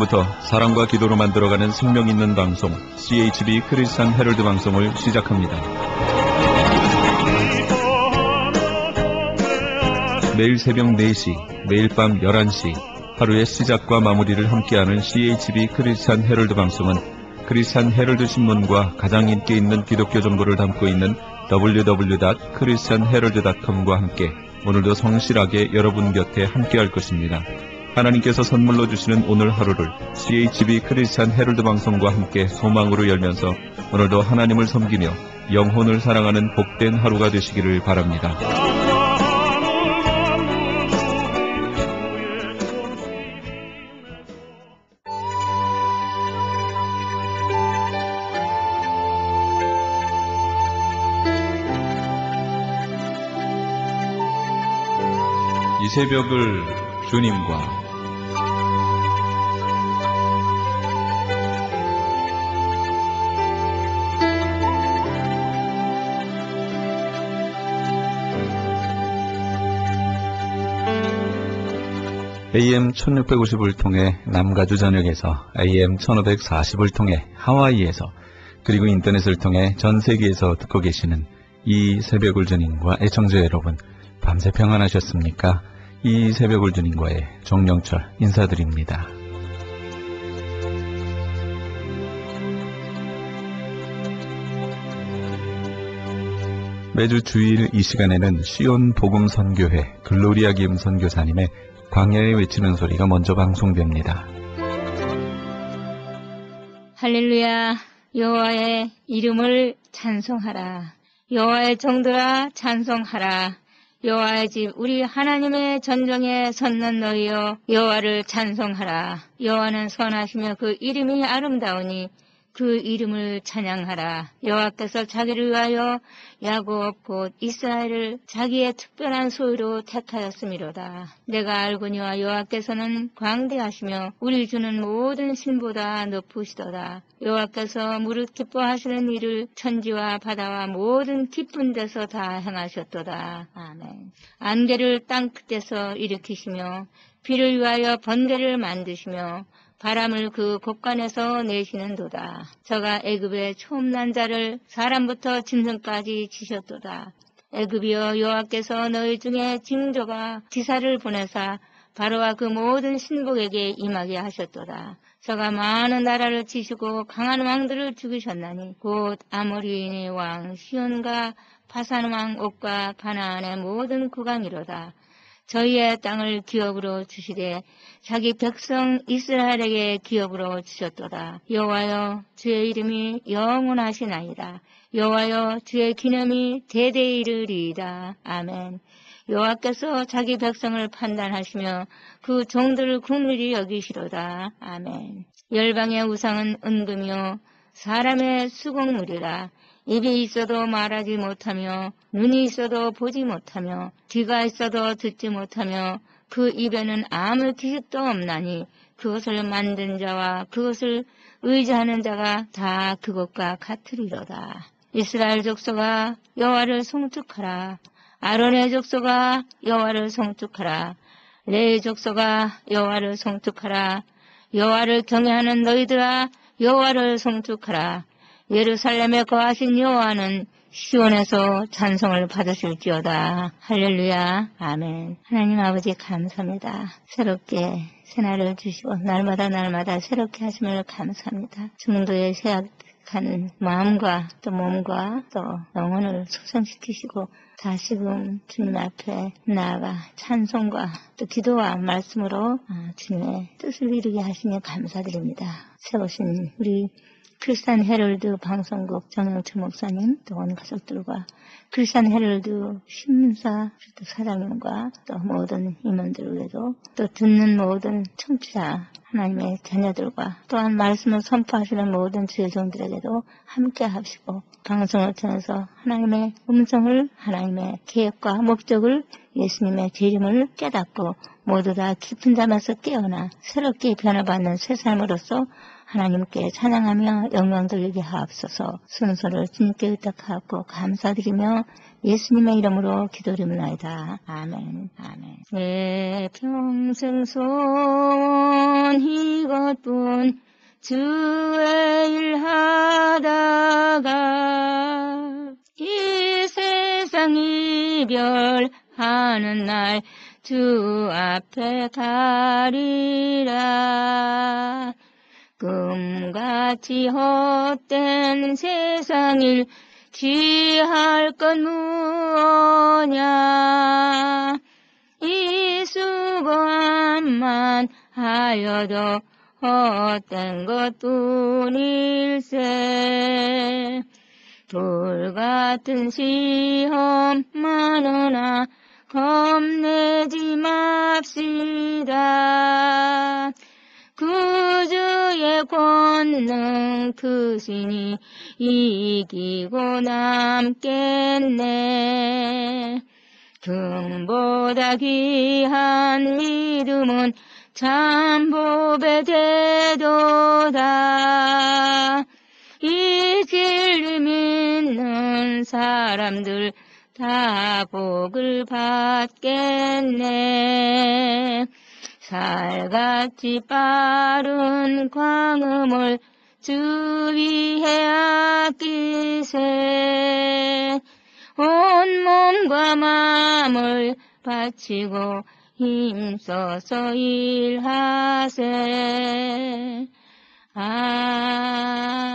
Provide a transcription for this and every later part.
지금부터 사랑과 기도로 만들어가는 생명 있는 방송 CHB 크리스찬 헤럴드 방송을 시작합니다. 매일 새벽 4시, 매일 밤 11시 하루의 시작과 마무리를 함께하는 CHB 크리스찬 헤럴드 방송은 크리스찬 헤럴드 신문과 가장 인기 있는 기독교 정보를 담고 있는 www.christianherald.com과 함께 오늘도 성실하게 여러분 곁에 함께할 것입니다. 하나님께서 선물로 주시는 오늘 하루를 CHB 크리스찬 헤럴드 방송과 함께 소망으로 열면서 오늘도 하나님을 섬기며 영혼을 사랑하는 복된 하루가 되시기를 바랍니다. 이 새벽을 주님과 AM 1650을 통해 남가주 전역에서 AM 1540을 통해 하와이에서 그리고 인터넷을 통해 전 세계에서 듣고 계시는 이 새벽을 주님과 애청자 여러분, 밤새 평안하셨습니까? 이 새벽을 주님과의 정영철 인사드립니다. 매주 주일 이 시간에는 시온 복음 선교회 글로리아 기음 선교사님의 광야에 외치는 소리가 먼저 방송됩니다. 할렐루야, 여호와의 이름을 찬송하라. 여호와의 정도라 찬송하라. 여호와의 집 우리 하나님의 전정에 섰는 너희여 여호와를 찬송하라. 여호와는 선하시며 그 이름이 아름다우니 그 이름을 찬양하라. 여호와께서 자기를 위하여 야곱 곧 이스라엘을 자기의 특별한 소유로 택하였음이로다. 내가 알거니와 여호와께서는 광대하시며 우리 주는 모든 신보다 높으시도다. 여호와께서 무릇 기뻐하시는 일을 천지와 바다와 모든 깊은 데서 다 행하셨도다. 아멘. 안개를 땅 끝에서 일으키시며 비를 위하여 번개를 만드시며 바람을 그 곳간에서 내시는도다. 저가 애굽의 처음 난 자를 사람부터 짐승까지 치셨도다. 애굽이여 여호와께서 너희 중에 징조가 기사를 보내사 바로와 그 모든 신복에게 임하게 하셨도다. 저가 많은 나라를 치시고 강한 왕들을 죽이셨나니 곧 아모리인의 왕 시온과 바산 왕 옥과 가나안의 모든 국왕이로다. 저희의 땅을 기업으로 주시되 자기 백성 이스라엘에게 기업으로 주셨도다. 여호와여 주의 이름이 영원하시나이다. 여호와여 주의 기념이 대대에 이르리이다. 아멘. 여호와께서 자기 백성을 판단하시며 그 종들을 긍휼히 여기시로다. 아멘. 열방의 우상은 은금이요 사람의 수공물이라. 입이 있어도 말하지 못하며 눈이 있어도 보지 못하며 귀가 있어도 듣지 못하며 그 입에는 아무 기식도 없나니 그것을 만든 자와 그것을 의지하는 자가 다 그것과 같으리로다. 이스라엘 족속아 여호와를 송축하라. 아론의 족속아 여호와를 송축하라. 레위 족속아 여호와를 송축하라. 여호와를 경외하는 너희들아 여호와를 송축하라. 예루살렘에 거하신 여호와는 시온에서 찬송을 받으실지어다. 할렐루야. 아멘. 하나님 아버지 감사합니다. 새롭게 새날을 주시고 날마다 새롭게 하심을 감사합니다. 중도에 세약한 마음과 또 몸과 또 영혼을 소생시키시고 다시금 주님 앞에 나아가 찬송과 또 기도와 말씀으로 주님의 뜻을 이루게 하시니 감사드립니다. 세우신 우리 크리스찬 헤럴드 방송국 정영철 목사님 또 온 가족들과 크리스찬 헤럴드 신문사 또 사장님과 또 모든 임원들 외에도 또 듣는 모든 청취자 하나님의 자녀들과 또한 말씀을 선포하시는 모든 주의 종들에게도 함께 하시고 방송을 통해서 하나님의 음성을 하나님의 계획과 목적을 예수님의 재림을 깨닫고 모두 다 깊은 잠에서 깨어나 새롭게 변화받는 새 삶으로서 하나님께 찬양하며 영광 돌리게 하옵소서. 순서를 주님께 의탁하고 감사드리며 예수님의 이름으로 기도드립니다. 아멘. 아멘. 내 평생 소원 이것뿐 주의 일 하다가 이 세상 이별하는 날 주 앞에 가리라. 금같이 헛된 세상일 취할 건 무엇냐. 이 수고함만 하여도 헛된 것뿐일세. 불같은 시험 많으나 겁내지 맙시다. 구주의 권능 크시니 이기고 남겠네. 금보다 귀한 믿음은 참 복의 되도다. 이 진리 믿는 사람들 다 복을 받겠네. 살같이 빠른 광음을 주 위에 아끼세. 온 몸과 마음을 바치고 힘써서 일하세. 아멘.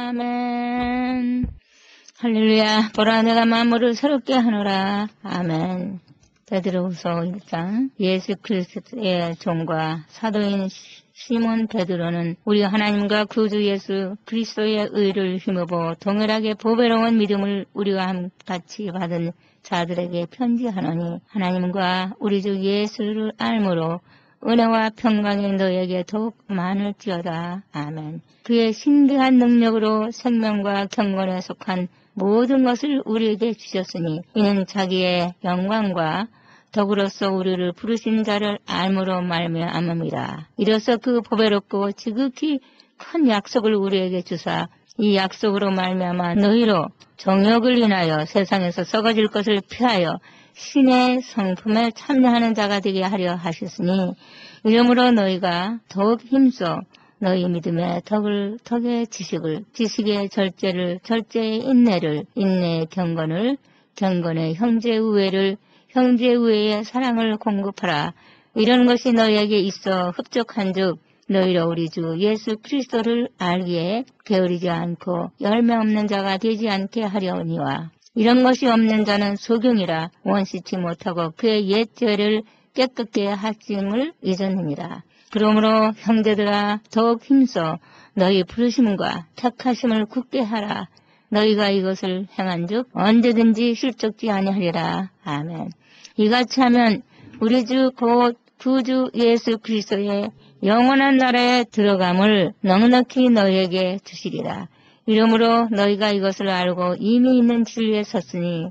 할렐루야. 보라 내가 만물을 새롭게 하노라. 아멘. 베드로후서 1장. 예수 그리스도의 종과 사도인 시몬 베드로는 우리 하나님과 구주 예수 그리스도의 의를 힘입어 동일하게 보배로운 믿음을 우리와 같이 받은 자들에게 편지하노니 하나님과 우리 주 예수를 알므로 은혜와 평강이 너에게 더욱 많을지어다. 아멘. 그의 신비한 능력으로 생명과 경건에 속한 모든 것을 우리에게 주셨으니 이는 자기의 영광과 덕으로서 우리를 부르신 자를 알므로 말미암음이라. 이로써 그 보배롭고 지극히 큰 약속을 우리에게 주사 이 약속으로 말미암아 너희로 정욕을 인하여 세상에서 썩어질 것을 피하여 신의 성품에 참여하는 자가 되게 하려 하셨으니 이러므로 너희가 더욱 힘써 너희 믿음의 덕의 지식을, 지식의 절제를, 절제의 인내를, 인내의 경건을, 경건의 형제의 우애를, 형제의 우애의 사랑을 공급하라. 이런 것이 너희에게 있어 흡족한즉 너희로 우리 주 예수 그리스도를 알기에 게으르지 않고 열매 없는 자가 되지 않게 하려니와 이런 것이 없는 자는 소경이라 원시치 못하고 그의 옛 죄를 깨끗게 하심을 잊었느니라. 그러므로 형제들아 더욱 힘써 너희 부르심과 택하심을 굳게 하라. 너희가 이것을 행한즉 언제든지 실족지 아니하리라. 아멘. 이같이 하면 우리 주 곧 구주 예수 그리스도의 영원한 나라에 들어감을 넉넉히 너희에게 주시리라. 이러므로 너희가 이것을 알고 이미 있는 진리에 섰으니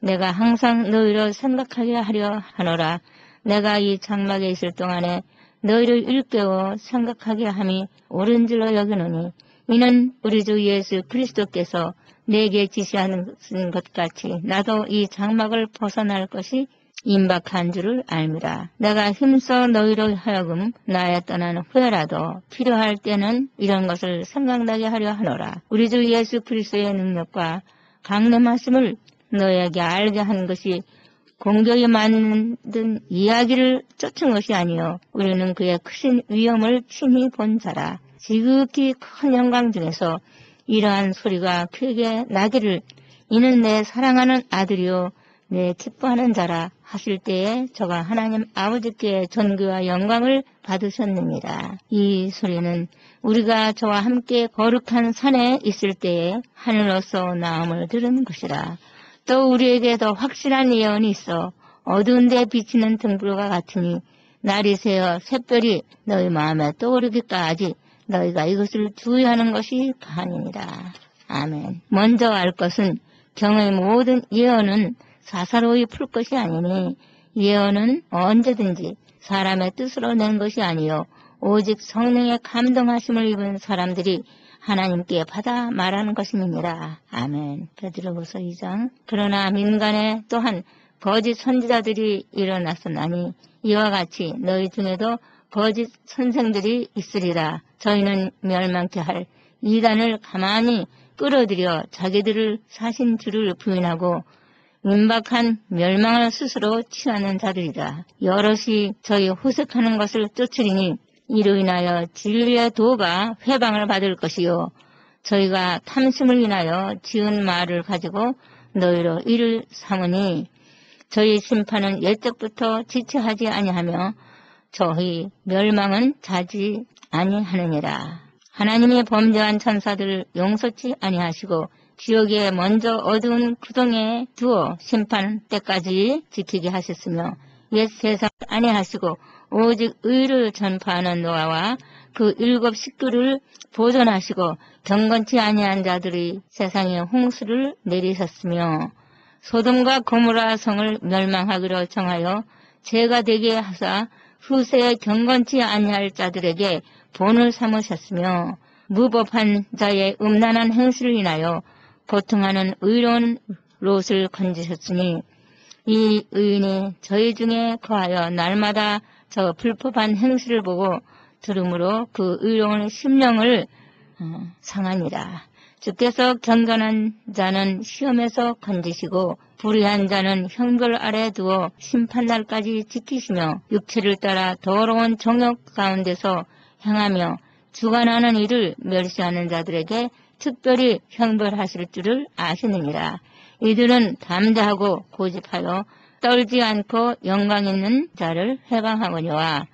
내가 항상 너희를 생각하게 하려 하노라. 내가 이 장막에 있을 동안에 너희를 일깨워 생각하게 함이 옳은 줄로 여기노니 이는 우리 주 예수 그리스도께서 내게 지시하는 것 같이 나도 이 장막을 벗어날 것이 임박한 줄을 알미라. 내가 힘써 너희로 하여금 나의 떠난 후에라도 필요할 때는 이런 것을 생각나게 하려 하노라. 우리 주 예수 그리스도의 능력과 강림하심을 너희에게 알게 한 것이 공격이 만든 이야기를 쫓은 것이 아니요 우리는 그의 크신 위엄을 친히 본 자라. 지극히 큰 영광 중에서 이러한 소리가 크게 나기를 이는 내 사랑하는 아들이요 내 기뻐하는 자라 하실 때에 저가 하나님 아버지께 존귀와 영광을 받으셨느니라. 이 소리는 우리가 저와 함께 거룩한 산에 있을 때에 하늘로서 나음을 들은 것이라. 또 우리에게 더 확실한 예언이 있어 어두운 데 비치는 등불과 같으니 날이 새어 샛별이 너희 마음에 떠오르기까지 너희가 이것을 주의하는 것이 가하니라. 아멘. 먼저 알 것은 경의 모든 예언은 사사로이 풀 것이 아니니 예언은 언제든지 사람의 뜻으로 낸 것이 아니요 오직 성령의 감동하심을 입은 사람들이 하나님께 받아 말하는 것임이니라. 아멘. 베드로후서 2장. 그러나 민간에 또한 거짓 선지자들이 일어났었나니 이와 같이 너희 중에도 거짓 선생들이 있으리라. 저희는 멸망케 할 이단을 가만히 끌어들여 자기들을 사신 주를 부인하고 임박한 멸망을 스스로 취하는 자들이다. 여럿이 저희 호색하는 것을 쫓으리니 이로 인하여 진리의 도가 회방을 받을 것이요 저희가 탐심을 인하여 지은 말을 가지고 너희로 이를 삼으니 저희 심판은 옛적부터 지체하지 아니하며 저희 멸망은 자지 아니하느니라. 하나님이 범죄한 천사들을 용서치 아니하시고 지옥에 먼저 어두운 구덩이에 두어 심판 때까지 지키게 하셨으며 옛 세상 아니하시고 오직 의를 전파하는 노아와 그 7 식구를 보존하시고 경건치 아니한 자들이 세상에 홍수를 내리셨으며 소돔과 고모라 성을 멸망하기로 정하여 죄가 되게 하사 후세에 경건치 아니할 자들에게 본을 삼으셨으며 무법한 자의 음란한 행실을 인하여 고통하는 의로운 롯을 건지셨으니 이 의인이 저희 중에 거하여 날마다 저 불법한 행실을 보고 들음으로 그 의로운 심령을 상하니라. 주께서 경건한 자는 시험에서 건지시고 불의한 자는 형벌 아래 두어 심판날까지 지키시며 육체를 따라 더러운 정욕 가운데서 행하며 주관하는 일을 멸시하는 자들에게 특별히 형벌하실 줄을 아시느니라. 이들은 담대하고 고집하여 떨지 않고 영광 있는 자를 해방하거니와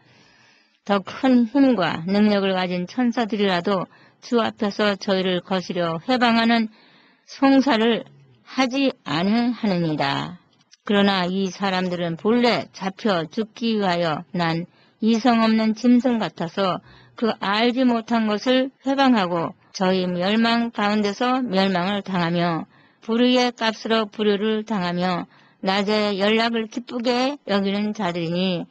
더 큰 힘과 능력을 가진 천사들이라도 주 앞에서 저희를 거스려 해방하는 송사를 하지 아니하느니라. 그러나 이 사람들은 본래 잡혀 죽기 위하여 난 이성 없는 짐승 같아서 그 알지 못한 것을 해방하고 저희 멸망 가운데서 멸망을 당하며 불의의 값으로 불의를 당하며 낮에 연락을 기쁘게 여기는 자들이니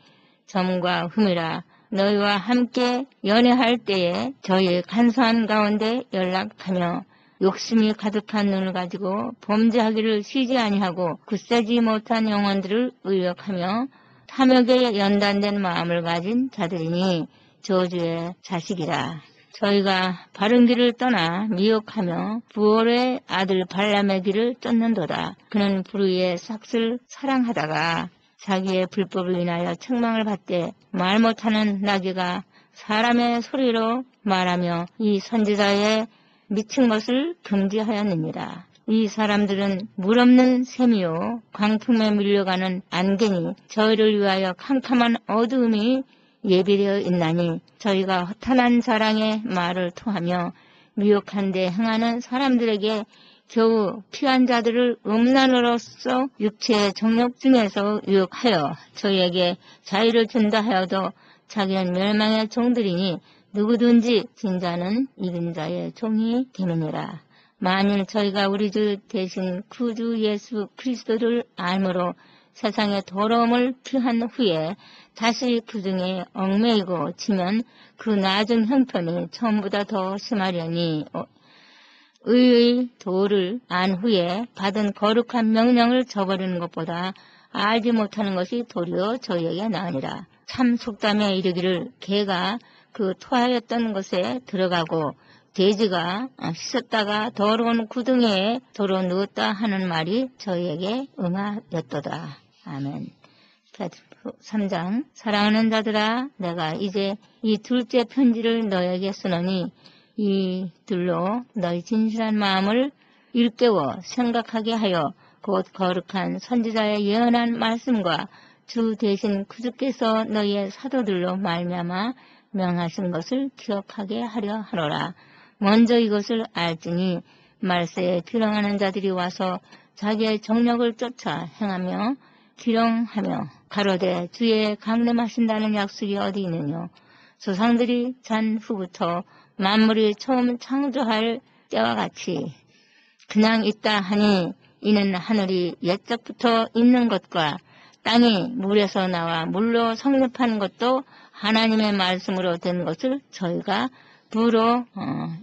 점과 흠이라. 너희와 함께 연애할 때에 저희의 간소한 가운데 연락하며 욕심이 가득한 눈을 가지고 범죄하기를 쉬지 아니하고 굳세지 못한 영혼들을 의역하며 탐욕에 연단된 마음을 가진 자들이니 저주의 자식이라. 저희가 바른 길을 떠나 미혹하며 부올의 아들 발람의 길을 쫓는도다. 그는 불의의 삭슬 사랑하다가 자기의 불법을 인하여 책망을 받되 말 못하는 나귀가 사람의 소리로 말하며 이 선지자의 미친 것을 금지하였느니라. 이 사람들은 물 없는 샘이요 광풍에 밀려가는 안개니 저희를 위하여 캄캄한 어두움이 예비되어 있나니 저희가 허탄한 사랑의 말을 토하며 미혹한 데 행하는 사람들에게 겨우 피한 자들을 음란으로서 육체의 정욕 중에서 유혹하여 저희에게 자유를 준다 하여도 자기는 멸망의 종들이니 누구든지 진자는 이긴 자의 종이 되느니라. 만일 저희가 우리 주 대신 구주 예수 그리스도를 알므로 세상의 더러움을 피한 후에 다시 그 중에 얽매이고 지면 그 낮은 형편이 처음보다 더 심하려니 의의 도를 안 후에 받은 거룩한 명령을 저버리는 것보다 알지 못하는 것이 도리어 저희에게 나으니라. 참 속담에 이르기를 개가 그 토하였던 곳에 들어가고 돼지가 씻었다가 더러운 구덩이에 도로 누웠다 하는 말이 저희에게 응하였도다. 아멘. 3장. 사랑하는 자들아, 내가 이제 이 둘째 편지를 너에게 쓰노니 이들로 너희 진실한 마음을 일깨워 생각하게 하여 곧 거룩한 선지자의 예언한 말씀과 주 대신 그주께서 너희의 사도들로 말미암아 명하신 것을 기억하게 하려 하노라. 먼저 이것을 알지니 말세에 비렁하는 자들이 와서 자기의 정력을 쫓아 행하며 기령하며 가로되 주의 강림하신다는 약속이 어디 있느뇨. 조상들이 잔 후부터 만물이 처음 창조할 때와 같이 그냥 있다 하니 이는 하늘이 옛적부터 있는 것과 땅이 물에서 나와 물로 성립한 것도 하나님의 말씀으로 된 것을 저희가 부로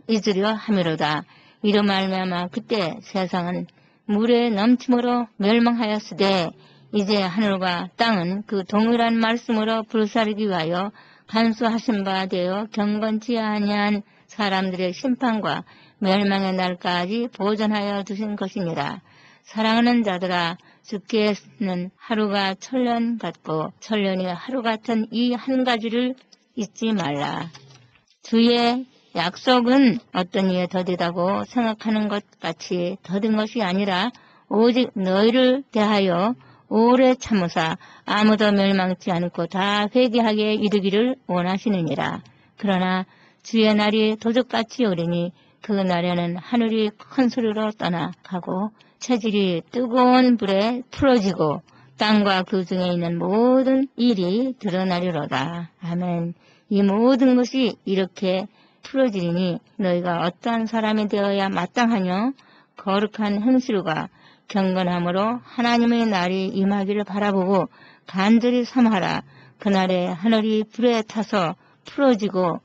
잊으려 함이로다. 이로 말미암아 그때 세상은 물의 넘침으로 멸망하였으되 이제 하늘과 땅은 그 동일한 말씀으로 불사르기 위하여 간수하신 바 되어 경건치 아니한 사람들의 심판과 멸망의 날까지 보존하여 두신 것이니라. 사랑하는 자들아, 주께서는 하루가 천년 같고 천년이 하루 같은 이 한 가지를 잊지 말라. 주의 약속은 어떤 이에 더디다고 생각하는 것 같이 더딘 것이 아니라 오직 너희를 대하여 오래 참으사 아무도 멸망치 않고 다 회개하게 이르기를 원하시느니라. 그러나 주의 날이 도적같이 오리니 그 날에는 하늘이 큰 소리로 떠나가고 체질이 뜨거운 불에 풀어지고 땅과 그 중에 있는 모든 일이 드러나리로다. 아멘. 이 모든 것이 이렇게 풀어지리니 너희가 어떠한 사람이 되어야 마땅하뇨? 거룩한 행실과 경건함으로 하나님의 날이 임하기를 바라보고 간절히 삼하라. 그날에 하늘이 불에 타서 풀어지고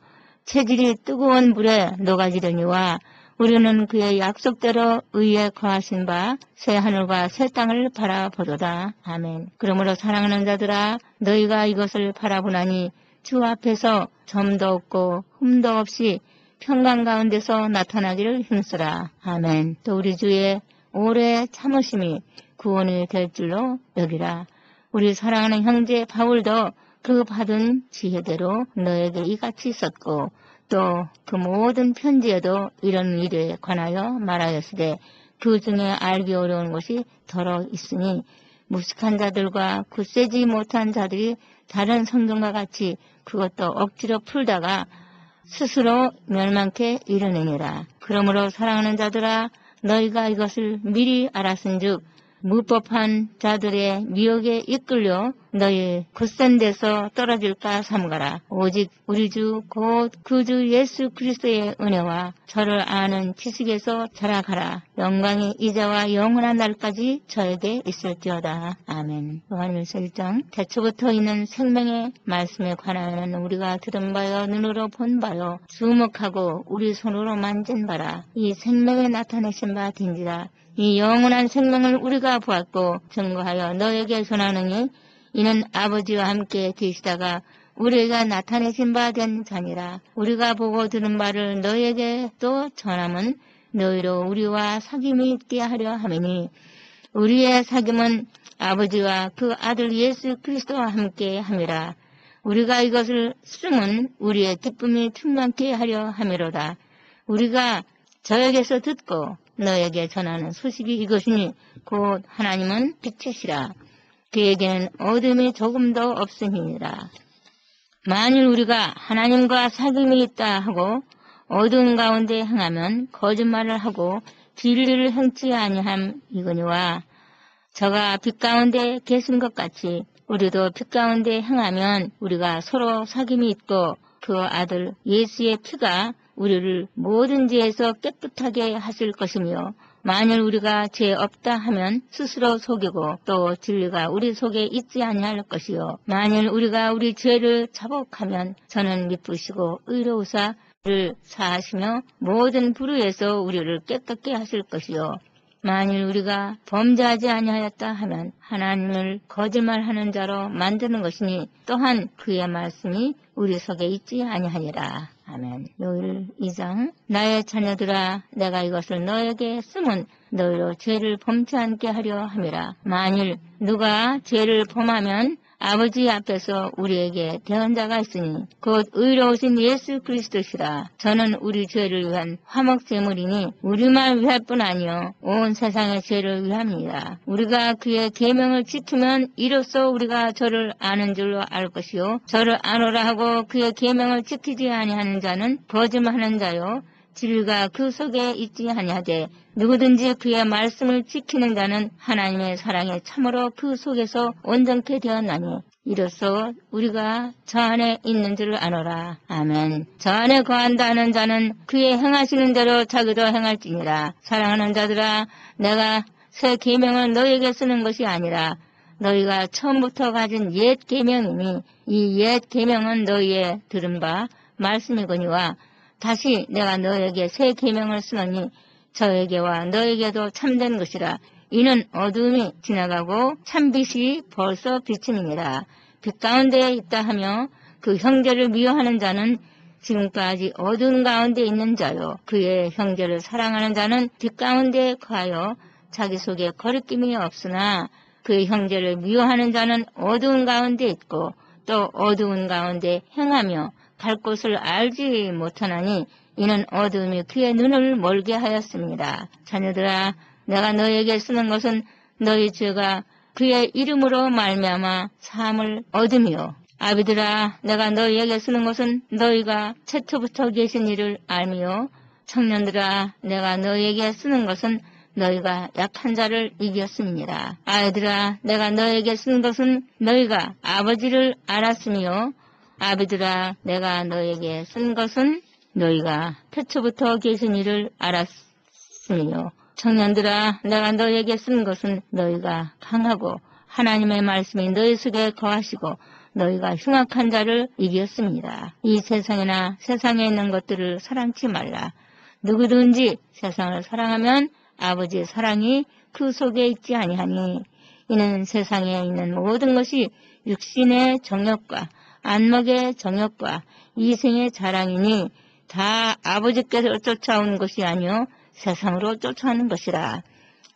체질이 뜨거운 물에 녹아지려니와 우리는 그의 약속대로 의에 거하신 바 새 하늘과 새 땅을 바라보도다. 아멘. 그러므로 사랑하는 자들아, 너희가 이것을 바라보나니 주 앞에서 점도 없고 흠도 없이 평강 가운데서 나타나기를 힘쓰라. 아멘. 또 우리 주의 오래 참으심이 구원이 될 줄로 여기라. 우리 사랑하는 형제 바울도 그 받은 지혜대로 너에게 이같이 썼고 또 그 모든 편지에도 이런 일에 관하여 말하였으되 그 중에 알기 어려운 것이 더러 있으니 무식한 자들과 굳세지 못한 자들이 다른 성경과 같이 그것도 억지로 풀다가 스스로 멸망케 이르느니라. 그러므로 사랑하는 자들아, 너희가 이것을 미리 알았은즉 무법한 자들의 미혹에 이끌려 너희 굳센 데서 떨어질까 삼가라. 오직 우리 주 곧 그 주 예수 그리스도의 은혜와 저를 아는 지식에서 자라가라. 영광이 이제와 영원한 날까지 저에게 있을지어다. 아멘. 요한일서 1장 태초부터 있는 생명의 말씀에 관하여는 우리가 들은 바요 눈으로 본 바요 주목하고 우리 손으로 만진 바라. 이 생명에 나타내신 바 된지라. 이 영원한 생명을 우리가 보았고 증거하여 너에게 전하느니 이는 아버지와 함께 계시다가 우리가 나타내신 바 된 자니라. 우리가 보고 들은 바를 너에게 또 전함은 너희로 우리와 사귐이 있게 하려 함이니 우리의 사귐은 아버지와 그 아들 예수 그리스도와 함께 함이라. 우리가 이것을 쓰면 우리의 기쁨이 충만케 하려 함이로다. 우리가 저에게서 듣고 너에게 전하는 소식이 이것이니 곧 하나님은 빛이시라. 그에게는 어둠이 조금도 없음이니라. 만일 우리가 하나님과 사귐이 있다 하고 어두운 가운데 행하면 거짓말을 하고 진리를 행치 아니함 이거니와 저가 빛 가운데 계신 것 같이 우리도 빛 가운데 행하면 우리가 서로 사귐이 있고 그 아들 예수의 피가 우리를 모든 죄에서 깨끗하게 하실 것이며 만일 우리가 죄 없다 하면 스스로 속이고 또 진리가 우리 속에 있지 아니할 것이요 만일 우리가 우리 죄를 자복하면 저는 미쁘시고 의로우사 를 사하시며 모든 불의에서 우리를 깨끗게 하실 것이요 만일 우리가 범죄하지 아니하였다 하면 하나님을 거짓말하는 자로 만드는 것이니 또한 그의 말씀이 우리 속에 있지 아니하니라. 아멘. 요일 2장 나의 자녀들아 내가 이것을 너에게 쓰면 너희로 죄를 범치 않게 하려 함이라. 만일 누가 죄를 범하면 아버지 앞에서 우리에게 대언자가 있으니 곧 의로우신 예수 그리스도시라. 저는 우리 죄를 위한 화목제물이니 우리만 위할 뿐 아니요 온 세상의 죄를 위함이라. 우리가 그의 계명을 지키면 이로써 우리가 저를 아는 줄로 알 것이요 저를 아노라 하고 그의 계명을 지키지 아니하는 자는 거짓말하는 자요 진리가 그 속에 있지 아니하되 누구든지 그의 말씀을 지키는 자는 하나님의 사랑에 참으로 그 속에서 온전케 되었나니 이로써 우리가 저 안에 있는 줄을 아노라. 아멘. 저 안에 거한다 하는 자는 그의 행하시는 대로 자기도 행할지니라. 사랑하는 자들아 내가 새 계명을 너에게 쓰는 것이 아니라 너희가 처음부터 가진 옛 계명이니 이 옛 계명은 너희의 들은 바 말씀이거니와 다시 내가 너에게 새 계명을 쓰노니 저에게와 너에게도 참된 것이라. 이는 어두움이 지나가고 참빛이 벌써 비침이니라. 빛 가운데에 있다 하며 그 형제를 미워하는 자는 지금까지 어두운 가운데 있는 자요. 그의 형제를 사랑하는 자는 빛 가운데에 거하여 자기 속에 거리낌이 없으나 그의 형제를 미워하는 자는 어두운 가운데 있고 또 어두운 가운데 행하며 갈 곳을 알지 못하나니 이는 어두움이 그의 눈을 멀게 하였습니다. 자녀들아, 내가 너에게 쓰는 것은 너희 죄가 그의 이름으로 말미암아 사함을 얻으며, 아비들아, 내가 너희에게 쓰는 것은 너희가 최초부터 계신 이를 알며, 청년들아, 내가 너희에게 쓰는 것은 너희가 약한 자를 이겼습니다. 아이들아, 내가 너에게 쓴 것은 너희가 아버지를 알았으며, 아비들아, 내가 너에게 쓴 것은 너희가 태초부터 계신 이를 알았으며, 청년들아, 내가 너에게 쓴 것은 너희가 강하고 하나님의 말씀이 너희 속에 거하시고 너희가 흉악한 자를 이겼습니다. 이 세상이나 세상에 있는 것들을 사랑치 말라. 누구든지 세상을 사랑하면 아버지의 사랑이 그 속에 있지 아니하니 이는 세상에 있는 모든 것이 육신의 정욕과 안목의 정욕과 이생의 자랑이니 다 아버지께서 쫓아온 것이 아니요 세상으로 쫓아오는 것이라.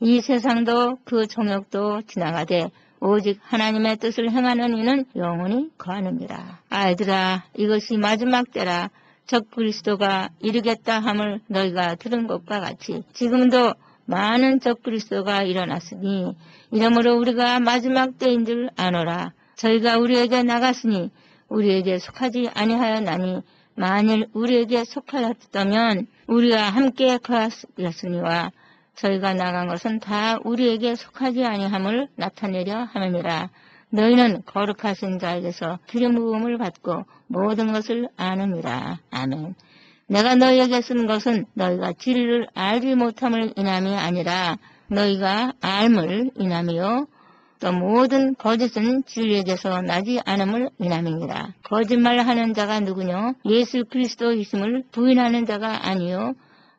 이 세상도 그 정욕도 지나가되 오직 하나님의 뜻을 행하는 이는 영원히 거하느니라. 아이들아, 이것이 마지막 때라. 적 그리스도가 이르겠다 함을 너희가 들은 것과 같이 지금도 많은 적 그리스도가 일어났으니 이러므로 우리가 마지막 때인 줄 아노라. 저희가 우리에게 나갔으니 우리에게 속하지 아니하였나니 만일 우리에게 속하였다면 우리와 함께 거하였으니와 저희가 나간 것은 다 우리에게 속하지 아니함을 나타내려 함이니라. 너희는 거룩하신 자에게서 기름 부음을 받고 모든 것을 아느니라. 아멘. 내가 너희에게 쓴 것은 너희가 진리를 알지 못함을 인함이 아니라 너희가 알물 인함이요 또 모든 거짓은 진리에게서 나지 않음을 인함이니라. 거짓말하는 자가 누구뇨? 예수 그리스도이심을 부인하는 자가 아니요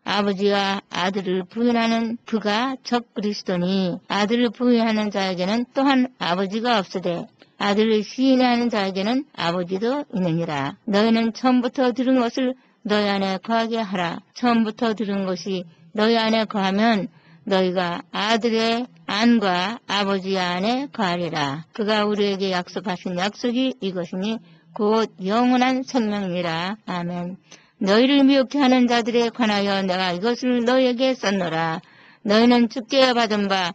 아버지와 아들을 부인하는 그가 적 그리스도니 아들을 부인하는 자에게는 또한 아버지가 없으되 아들을 시인하는 자에게는 아버지도 있느니라. 너희는 처음부터 들은 것을 너희 안에 거하게 하라. 처음부터 들은 것이 너희 안에 거하면 너희가 아들의 안과 아버지 안에 거하리라. 그가 우리에게 약속하신 약속이 이것이니 곧 영원한 생명이라. 아멘. 너희를 미혹해 하는 자들에 관하여 내가 이것을 너희에게 썼노라. 너희는 주께 받은 바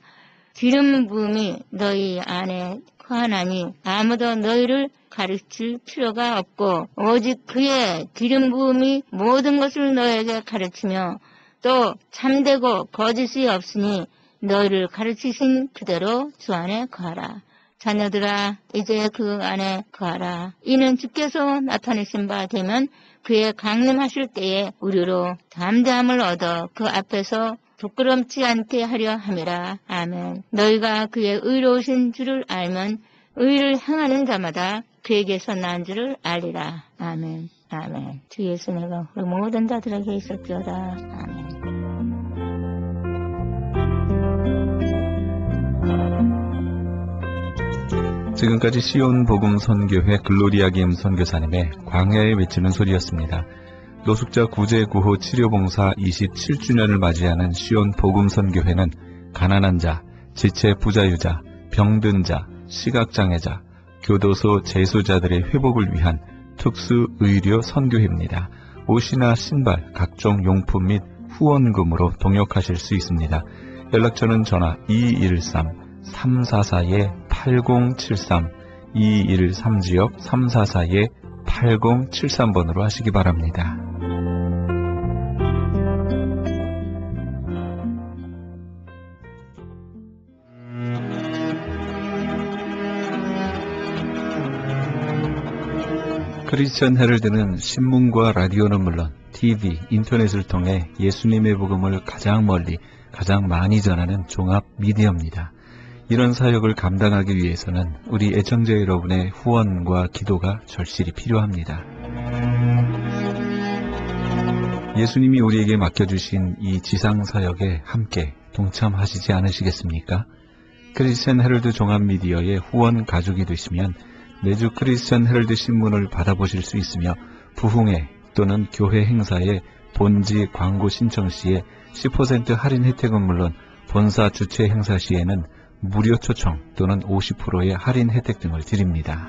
기름 부음이 너희 안에 거하나니 아무도 너희를 가르칠 필요가 없고 오직 그의 기름 부음이 모든 것을 너희에게 가르치며 또 참되고 거짓이 없으니 너희를 가르치신 그대로 주 안에 거하라. 자녀들아, 이제 그 안에 거하라. 이는 주께서 나타내신 바 되면 그의 강림하실 때에 우리로 담대함을 얻어 그 앞에서 부끄럽지 않게 하려 함이라. 아멘. 너희가 그의 의로우신 줄을 알면 의를 행하는 자마다 그에게서 난 줄을 알리라. 아멘. 아멘. 주 예수님과 우리 모든 자들에게 있을지어다. 아멘. 지금까지 시온 복음 선교회 글로리아 김 선교사님의 광야에 외치는 소리였습니다. 노숙자 구제 구호 치료봉사 27주년을 맞이하는 시온 복음 선교회는 가난한 자, 지체 부자유자, 병든 자, 시각장애자, 교도소 재소자들의 회복을 위한 특수 의료 선교회입니다. 옷이나 신발, 각종 용품 및 후원금으로 동역하실 수 있습니다. 연락처는 전화 213-344-8073, 213지역 344-8073번으로 하시기 바랍니다. 크리스천 헤럴드는 신문과 라디오는 물론 TV, 인터넷을 통해 예수님의 복음을 가장 멀리, 가장 많이 전하는 종합 미디어입니다. 이런 사역을 감당하기 위해서는 우리 애청자 여러분의 후원과 기도가 절실히 필요합니다. 예수님이 우리에게 맡겨주신 이 지상사역에 함께 동참하시지 않으시겠습니까? 크리스천 헤럴드 종합미디어의 후원 가족이 되시면 매주 크리스천 헤럴드 신문을 받아보실 수 있으며 부흥회 또는 교회 행사에 본지 광고 신청 시에 10% 할인 혜택은 물론 본사 주최 행사 시에는 무료 초청 또는 50%의 할인 혜택 등을 드립니다.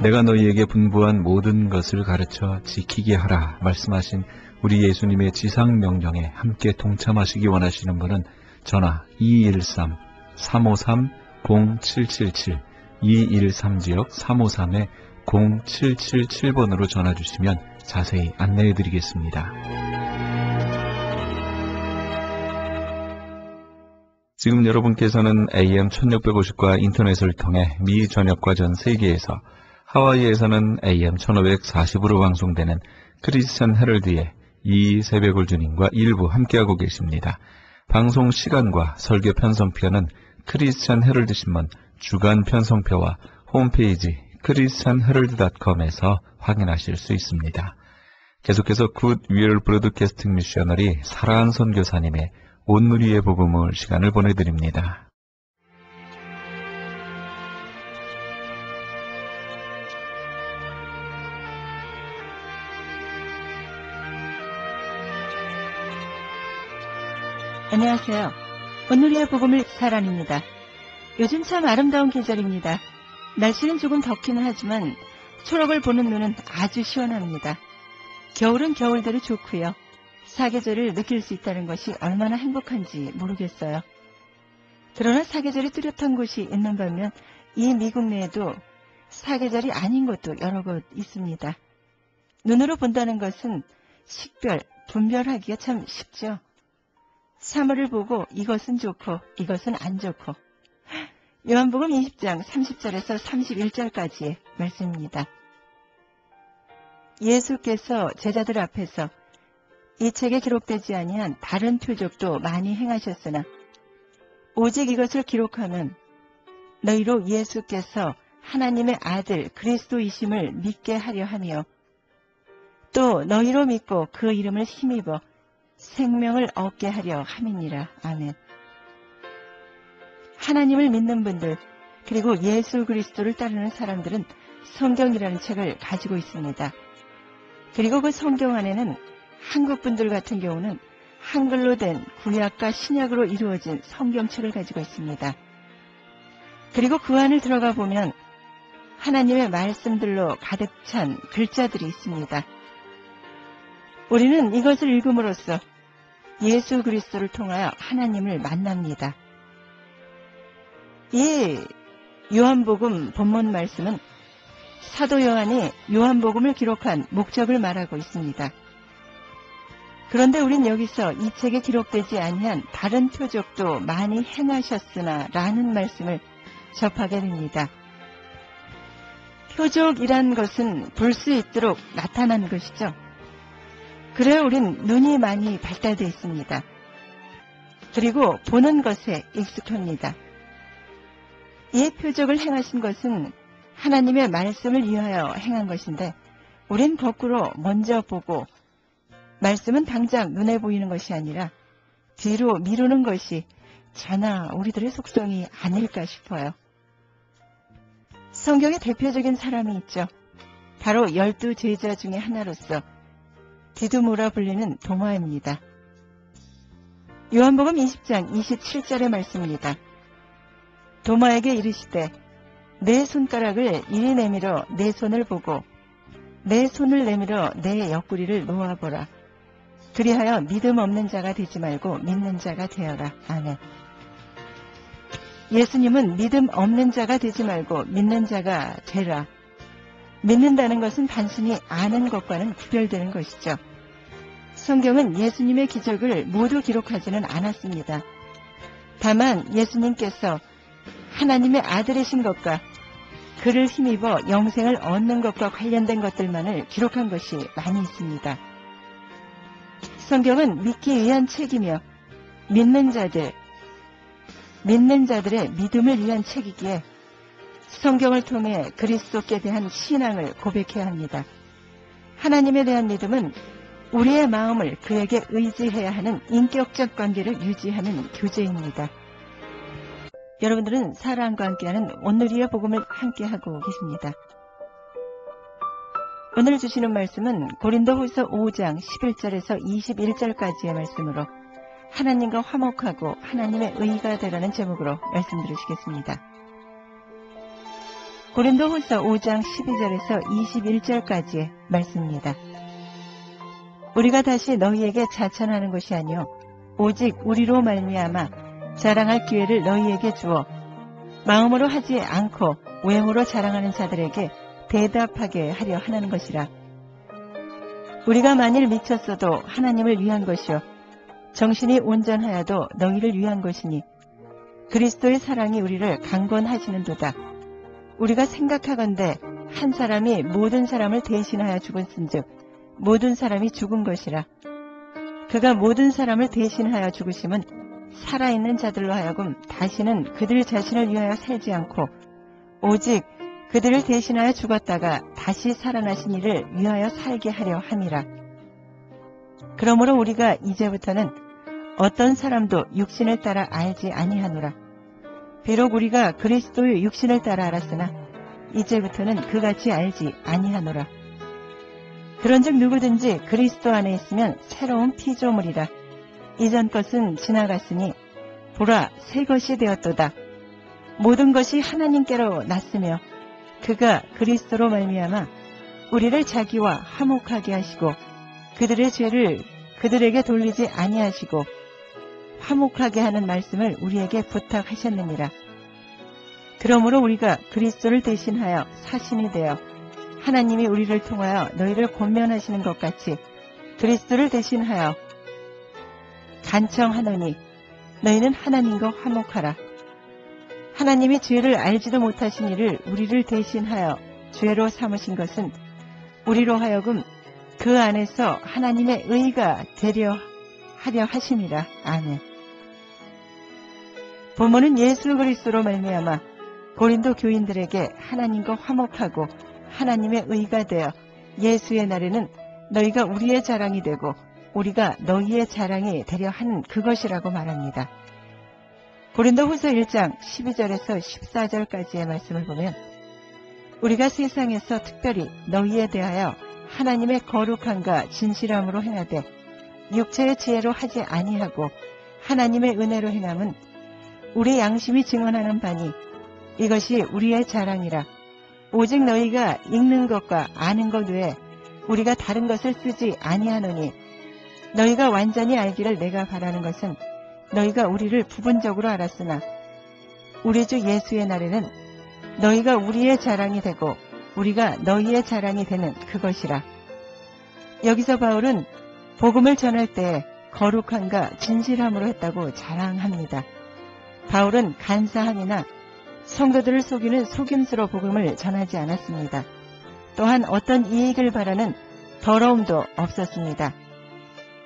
내가 너희에게 분부한 모든 것을 가르쳐 지키게 하라 말씀하신 우리 예수님의 지상명령에 함께 동참하시기 원하시는 분은 전화 213-353-0777 213지역 353-0777번으로 전화주시면 자세히 안내해드리겠습니다. 지금 여러분께서는 AM 1650과 인터넷을 통해 미 전역과 전 세계에서 하와이에서는 AM 1540으로 방송되는 크리스천 헤럴드의 이 새벽을 주님과 일부 함께하고 계십니다. 방송 시간과 설교 편성표는 크리스천 헤럴드 신문 주간 편성표와 홈페이지 christianherald.com에서 확인하실 수 있습니다. 계속해서 굿윌 브로드캐스팅 미셔너리 사랑한 선교사님의 온누리의 복음을 시간을 보내드립니다. 안녕하세요. 온누리의 복음을 사랑입니다. 요즘 참 아름다운 계절입니다. 날씨는 조금 덥기는 하지만 초록을 보는 눈은 아주 시원합니다. 겨울은 겨울대로 좋고요. 사계절을 느낄 수 있다는 것이 얼마나 행복한지 모르겠어요. 그러나 사계절이 뚜렷한 곳이 있는 반면 이 미국 내에도 사계절이 아닌 곳도 여러 곳 있습니다. 눈으로 본다는 것은 식별, 분별하기가 참 쉽죠. 3월을 보고 이것은 좋고 이것은 안 좋고. 요한복음 20장 30절에서 31절까지의 말씀입니다. 예수께서 제자들 앞에서 이 책에 기록되지 아니한 다른 표적도 많이 행하셨으나 오직 이것을 기록하면 너희로 예수께서 하나님의 아들 그리스도이심을 믿게 하려 하며 또 너희로 믿고 그 이름을 힘입어 생명을 얻게 하려 함이니라. 아멘. 하나님을 믿는 분들 그리고 예수 그리스도를 따르는 사람들은 성경이라는 책을 가지고 있습니다. 그리고 그 성경 안에는 한국 분들 같은 경우는 한글로 된 구약과 신약으로 이루어진 성경책을 가지고 있습니다. 그리고 그 안을 들어가 보면 하나님의 말씀들로 가득 찬 글자들이 있습니다. 우리는 이것을 읽음으로써 예수 그리스도를 통하여 하나님을 만납니다. 이 요한복음 본문 말씀은 사도 요한이 요한복음을 기록한 목적을 말하고 있습니다. 그런데 우린 여기서 이 책에 기록되지 아니한 다른 표적도 많이 행하셨으나 라는 말씀을 접하게 됩니다. 표적이란 것은 볼 수 있도록 나타난 것이죠. 그래야 우린 눈이 많이 발달되어 있습니다. 그리고 보는 것에 익숙합니다. 이 표적을 행하신 것은 하나님의 말씀을 위하여 행한 것인데 우린 거꾸로 먼저 보고 말씀은 당장 눈에 보이는 것이 아니라 뒤로 미루는 것이 저나 우리들의 속성이 아닐까 싶어요. 성경의 대표적인 사람이 있죠. 바로 12 제자 중에 하나로서 디두모라 불리는 도마입니다. 요한복음 20장 27절의 말씀입니다. 도마에게 이르시되 내 손가락을 이리 내밀어 내 손을 보고 내 손을 내밀어 내 옆구리를 놓아보라. 그리하여 믿음 없는 자가 되지 말고 믿는 자가 되어라. 아멘. 예수님은 믿음 없는 자가 되지 말고 믿는 자가 되라. 믿는다는 것은 단순히 아는 것과는 구별되는 것이죠. 성경은 예수님의 기적을 모두 기록하지는 않았습니다. 다만 예수님께서 하나님의 아들이신 것과 그를 힘입어 영생을 얻는 것과 관련된 것들만을 기록한 것이 많이 있습니다. 성경은 믿기 위한 책이며 믿는 자들, 믿는 자들의 믿음을 위한 책이기에 성경을 통해 그리스도께 대한 신앙을 고백해야 합니다. 하나님에 대한 믿음은 우리의 마음을 그에게 의지해야 하는 인격적 관계를 유지하는 교제입니다. 여러분들은 사랑과 함께하는 오늘의 복음을 함께하고 계십니다. 오늘 주시는 말씀은 고린도후서 5장 11절에서 21절까지의 말씀으로 하나님과 화목하고 하나님의 의가 되라는 제목으로 말씀 들으시겠습니다. 고린도후서 5장 12절에서 21절까지의 말씀입니다. 우리가 다시 너희에게 자천하는 것이 아니요 오직 우리로 말미암아 자랑할 기회를 너희에게 주어 마음으로 하지 않고 외모로 자랑하는 자들에게 대답하게 하려 하는 것이라. 우리가 만일 미쳤어도 하나님을 위한 것이요 정신이 온전하여도 너희를 위한 것이니 그리스도의 사랑이 우리를 강권하시는도다. 우리가 생각하건대 한 사람이 모든 사람을 대신하여 죽었은즉 모든 사람이 죽은 것이라. 그가 모든 사람을 대신하여 죽으심은 살아있는 자들로 하여금 다시는 그들 자신을 위하여 살지 않고 오직 그들을 대신하여 죽었다가 다시 살아나신 이를 위하여 살게 하려 함이라. 그러므로 우리가 이제부터는 어떤 사람도 육신을 따라 알지 아니하노라. 비록 우리가 그리스도의 육신을 따라 알았으나 이제부터는 그같이 알지 아니하노라. 그런즉 누구든지 그리스도 안에 있으면 새로운 피조물이라. 이전 것은 지나갔으니 보라 새 것이 되었도다. 모든 것이 하나님께로 났으며 그가 그리스도로 말미암아 우리를 자기와 화목하게 하시고 그들의 죄를 그들에게 돌리지 아니하시고 화목하게 하는 말씀을 우리에게 부탁하셨느니라. 그러므로 우리가 그리스도를 대신하여 사신이 되어 하나님이 우리를 통하여 너희를 권면하시는 것 같이 그리스도를 대신하여 간청하노니 너희는 하나님과 화목하라. 하나님이 죄를 알지도 못하신 이를 우리를 대신하여 죄로 삼으신 것은 우리로 하여금 그 안에서 하나님의 의가 되려 하려 하심이라. 아멘. 본문은 예수 그리스도로 말미암아 고린도 교인들에게 하나님과 화목하고 하나님의 의가 되어 예수의 날에는 너희가 우리의 자랑이 되고 우리가 너희의 자랑이 되려 하는 그것이라고 말합니다. 고린도후서 1장 12절에서 14절까지의 말씀을 보면 우리가 세상에서 특별히 너희에 대하여 하나님의 거룩함과 진실함으로 행하되 육체의 지혜로 하지 아니하고 하나님의 은혜로 행함은 우리 양심이 증언하는 바니 이것이 우리의 자랑이라. 오직 너희가 읽는 것과 아는 것 외에 우리가 다른 것을 쓰지 아니하노니 너희가 완전히 알기를 내가 바라는 것은 너희가 우리를 부분적으로 알았으나 우리 주 예수의 날에는 너희가 우리의 자랑이 되고 우리가 너희의 자랑이 되는 그것이라. 여기서 바울은 복음을 전할 때 거룩함과 진실함으로 했다고 자랑합니다. 바울은 간사함이나 성도들을 속이는 속임수로 복음을 전하지 않았습니다. 또한 어떤 이익을 바라는 더러움도 없었습니다.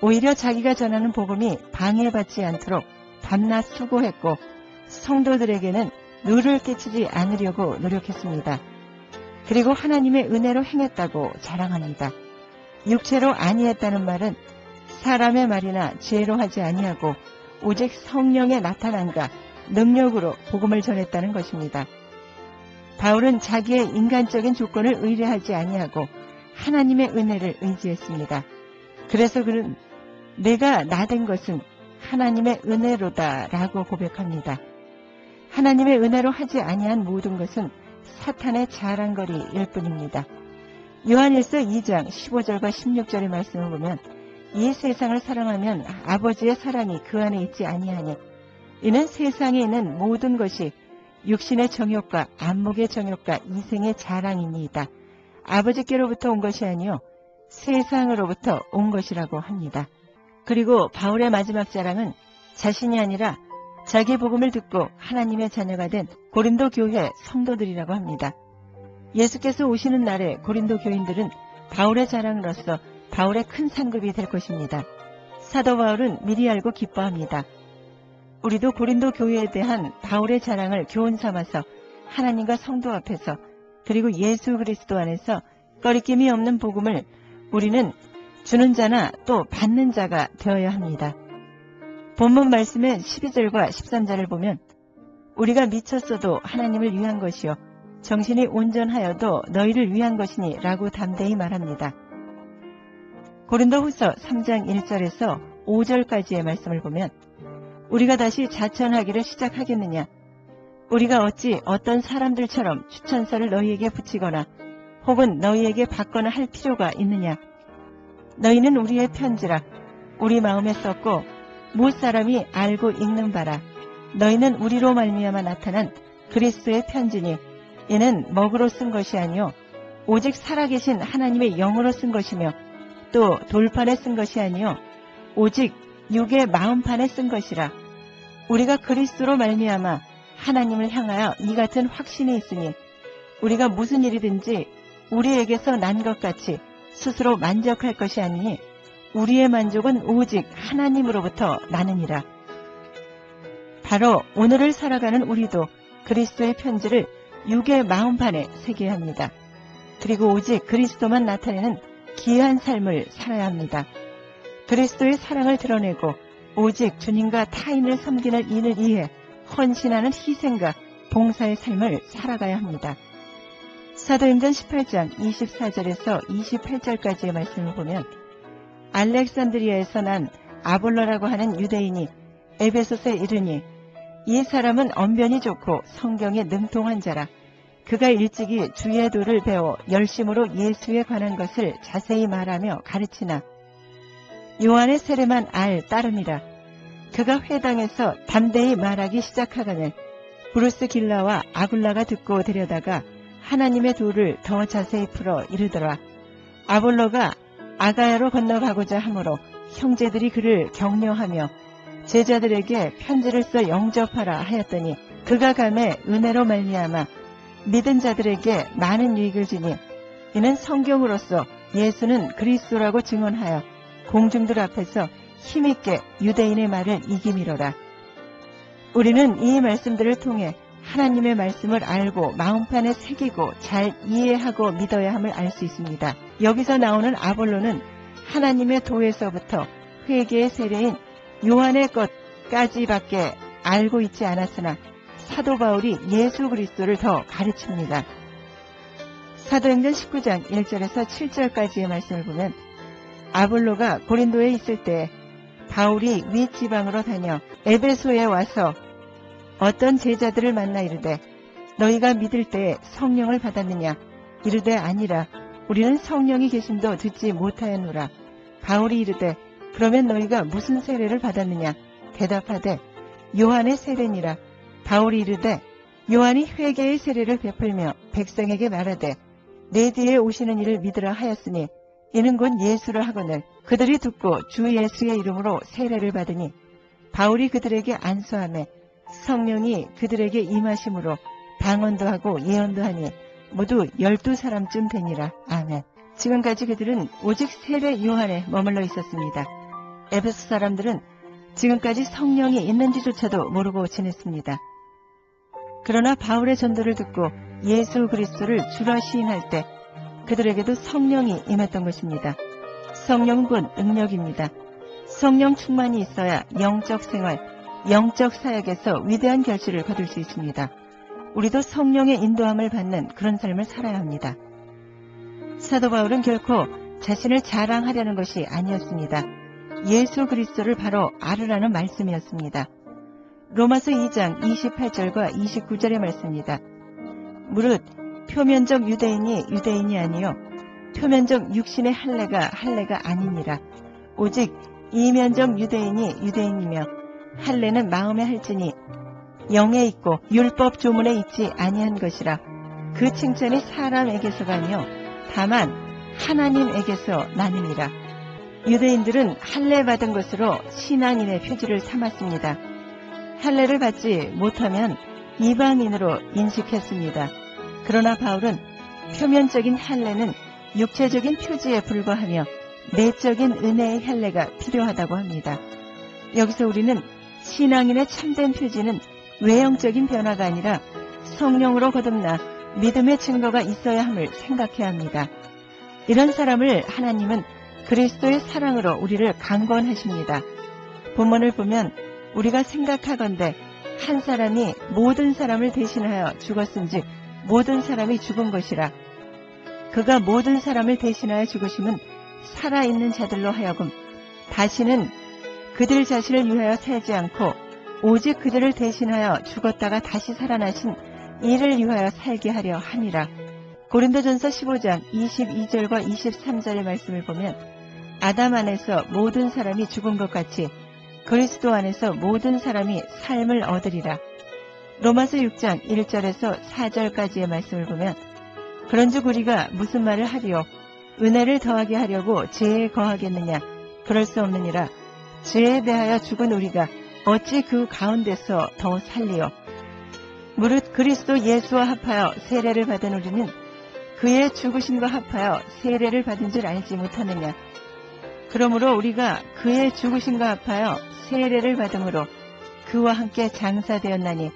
오히려 자기가 전하는 복음이 방해받지 않도록 밤낮 수고했고 성도들에게는 누를 끼치지 않으려고 노력했습니다. 그리고 하나님의 은혜로 행했다고 자랑합니다. 육체로 아니했다는 말은 사람의 말이나 지혜로 하지 아니하고 오직 성령의 나타남과 능력으로 복음을 전했다는 것입니다. 바울은 자기의 인간적인 조건을 의뢰하지 아니하고 하나님의 은혜를 의지했습니다. 그래서 그는 내가 나된 것은 하나님의 은혜로다 라고 고백합니다. 하나님의 은혜로 하지 아니한 모든 것은 사탄의 자랑거리일 뿐입니다. 요한일서 2장 15절과 16절의 말씀을 보면 이 세상을 사랑하면 아버지의 사랑이 그 안에 있지 아니하니 이는 세상에 있는 모든 것이 육신의 정욕과 안목의 정욕과 이생의 자랑이니이다. 아버지께로부터 온 것이 아니요 세상으로부터 온 것이라고 합니다. 그리고 바울의 마지막 자랑은 자신이 아니라 자기 복음을 듣고 하나님의 자녀가 된 고린도 교회 성도들이라고 합니다. 예수께서 오시는 날에 고린도 교인들은 바울의 자랑으로서 바울의 큰 상급이 될 것입니다. 사도 바울은 미리 알고 기뻐합니다. 우리도 고린도 교회에 대한 바울의 자랑을 교훈 삼아서 하나님과 성도 앞에서 그리고 예수 그리스도 안에서 꺼리낌이 없는 복음을 우리는 주는 자나 또 받는 자가 되어야 합니다. 본문 말씀의 12절과 13절을 보면 우리가 미쳤어도 하나님을 위한 것이요 정신이 온전하여도 너희를 위한 것이니 라고 담대히 말합니다. 고린도후서 3장 1절에서 5절까지의 말씀을 보면 우리가 다시 자천하기를 시작하겠느냐? 우리가 어찌 어떤 사람들처럼 추천서를 너희에게 붙이거나 혹은 너희에게 받거나 할 필요가 있느냐? 너희는 우리의 편지라 우리 마음에 썼고 못 사람이 알고 읽는 바라. 너희는 우리로 말미암아 나타난 그리스도의 편지니 이는 먹으로 쓴 것이 아니요 오직 살아계신 하나님의 영으로 쓴 것이며 또 돌판에 쓴 것이 아니요 오직 육의 마음판에 쓴 것이라. 우리가 그리스도로 말미암아 하나님을 향하여 이 같은 확신이 있으니 우리가 무슨 일이든지 우리에게서 난 것 같이 스스로 만족할 것이 아니니 우리의 만족은 오직 하나님으로부터 나느니라. 바로 오늘을 살아가는 우리도 그리스도의 편지를 육의 마음판에 새겨야 합니다. 그리고 오직 그리스도만 나타내는 귀한 삶을 살아야 합니다. 그리스도의 사랑을 드러내고 오직 주님과 타인을 섬기는 이를 위해 헌신하는 희생과 봉사의 삶을 살아가야 합니다. 사도행전 18장 24절에서 28절까지의 말씀을 보면 알렉산드리아에서 난 아볼로라고 하는 유대인이 에베소서에 이르니 이 사람은 언변이 좋고 성경에 능통한 자라. 그가 일찍이 주의 도를 배워 열심으로 예수에 관한 것을 자세히 말하며 가르치나 요한의 세례만 알 따름이라. 그가 회당에서 담대히 말하기 시작하거늘 브루스 길라와 아굴라가 듣고 데려다가 하나님의 도를 더 자세히 풀어 이르더라. 아볼로가 아가야로 건너가고자 하므로 형제들이 그를 격려하며 제자들에게 편지를 써 영접하라 하였더니 그가 감에 은혜로 말미암아 믿은 자들에게 많은 유익을 주니 이는 성경으로서 예수는 그리스도라고 증언하여 공중들 앞에서 힘있게 유대인의 말을 이기미로라. 우리는 이 말씀들을 통해 하나님의 말씀을 알고 마음판에 새기고 잘 이해하고 믿어야 함을 알 수 있습니다. 여기서 나오는 아볼로는 하나님의 도에서부터 회개의 세례인 요한의 것까지밖에 알고 있지 않았으나 사도 바울이 예수 그리스도를 더 가르칩니다. 사도행전 19장 1절에서 7절까지의 말씀을 보면 아볼로가 고린도에 있을 때 바울이 윗지방으로 다녀 에베소에 와서 어떤 제자들을 만나 이르되 너희가 믿을 때에 성령을 받았느냐? 이르되 아니라 우리는 성령이 계심도 듣지 못하였노라. 바울이 이르되 그러면 너희가 무슨 세례를 받았느냐? 대답하되 요한의 세례니라. 바울이 이르되 요한이 회개의 세례를 베풀며 백성에게 말하되 내 뒤에 오시는 이를 믿으라 하였으니 이는 곧 예수를 하거늘 그들이 듣고 주 예수의 이름으로 세례를 받으니 바울이 그들에게 안수하며 성령이 그들에게 임하심으로 방언도 하고 예언도 하니 모두 12사람쯤 되니라. 아멘. 지금까지 그들은 오직 세례 요한에 머물러 있었습니다. 에베소 사람들은 지금까지 성령이 있는지조차도 모르고 지냈습니다. 그러나 바울의 전도를 듣고 예수 그리스도를 주라 시인할 때 그들에게도 성령이 임했던 것입니다. 성령은 곧 능력입니다. 성령 충만이 있어야 영적 생활, 영적 사역에서 위대한 결실을 거둘 수 있습니다. 우리도 성령의 인도함을 받는 그런 삶을 살아야 합니다. 사도 바울은 결코 자신을 자랑하려는 것이 아니었습니다. 예수 그리스도를 바로 알으라는 말씀이었습니다. 로마서 2장 28절과 29절의 말씀입니다. 무릇 표면적 유대인이 유대인이 아니요 표면적 육신의 할례가 아니니라. 오직 이면적 유대인이 유대인이며 할례는 마음에 할지니 영에 있고 율법 조문에 있지 아니한 것이라. 그 칭찬이 사람에게서가 아니요 다만 하나님에게서 나느니라. 유대인들은 할례 받은 것으로 신앙인의 표지를 삼았습니다. 할례를 받지 못하면 이방인으로 인식했습니다. 그러나 바울은 표면적인 할례는 육체적인 표지에 불과하며 내적인 은혜의 할례가 필요하다고 합니다. 여기서 우리는 신앙인의 참된 표지는 외형적인 변화가 아니라 성령으로 거듭나 믿음의 증거가 있어야 함을 생각해야 합니다. 이런 사람을 하나님은 그리스도의 사랑으로 우리를 강권하십니다. 본문을 보면 우리가 생각하건대 한 사람이 모든 사람을 대신하여 죽었은즉 모든 사람이 죽은 것이라. 그가 모든 사람을 대신하여 죽으심은 살아있는 자들로 하여금 다시는 그들 자신을 위하여 살지 않고 오직 그들을 대신하여 죽었다가 다시 살아나신 이를 위하여 살게 하려 함이라. 고린도전서 15장 22절과 23절의 말씀을 보면 아담 안에서 모든 사람이 죽은 것 같이 그리스도 안에서 모든 사람이 삶을 얻으리라. 로마서 6장 1절에서 4절까지의 말씀을 보면 그런즉 우리가 무슨 말을 하리요? 은혜를 더하게 하려고 죄에 거하겠느냐? 그럴 수 없느니라. 죄에 대하여 죽은 우리가 어찌 그 가운데서 더 살리요? 무릇 그리스도 예수와 합하여 세례를 받은 우리는 그의 죽으심과 합하여 세례를 받은 줄 알지 못하느냐? 그러므로 우리가 그의 죽으심과 합하여 세례를 받음으로 그와 함께 장사되었나니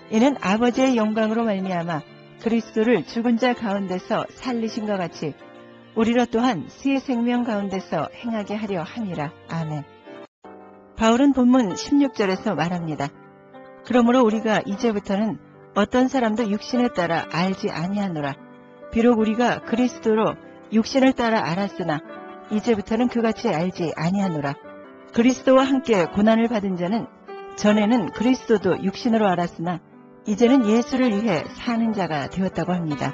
이는 아버지의 영광으로 말미암아 그리스도를 죽은 자 가운데서 살리신 것 같이 우리로 또한 새 생명 가운데서 행하게 하려 함이라. 아멘. 바울은 본문 16절에서 말합니다. 그러므로 우리가 이제부터는 어떤 사람도 육신에 따라 알지 아니하노라. 비록 우리가 그리스도로 육신을 따라 알았으나 이제부터는 그같이 알지 아니하노라. 그리스도와 함께 고난을 받은 자는 전에는 그리스도도 육신으로 알았으나 이제는 예수를 위해 사는 자가 되었다고 합니다.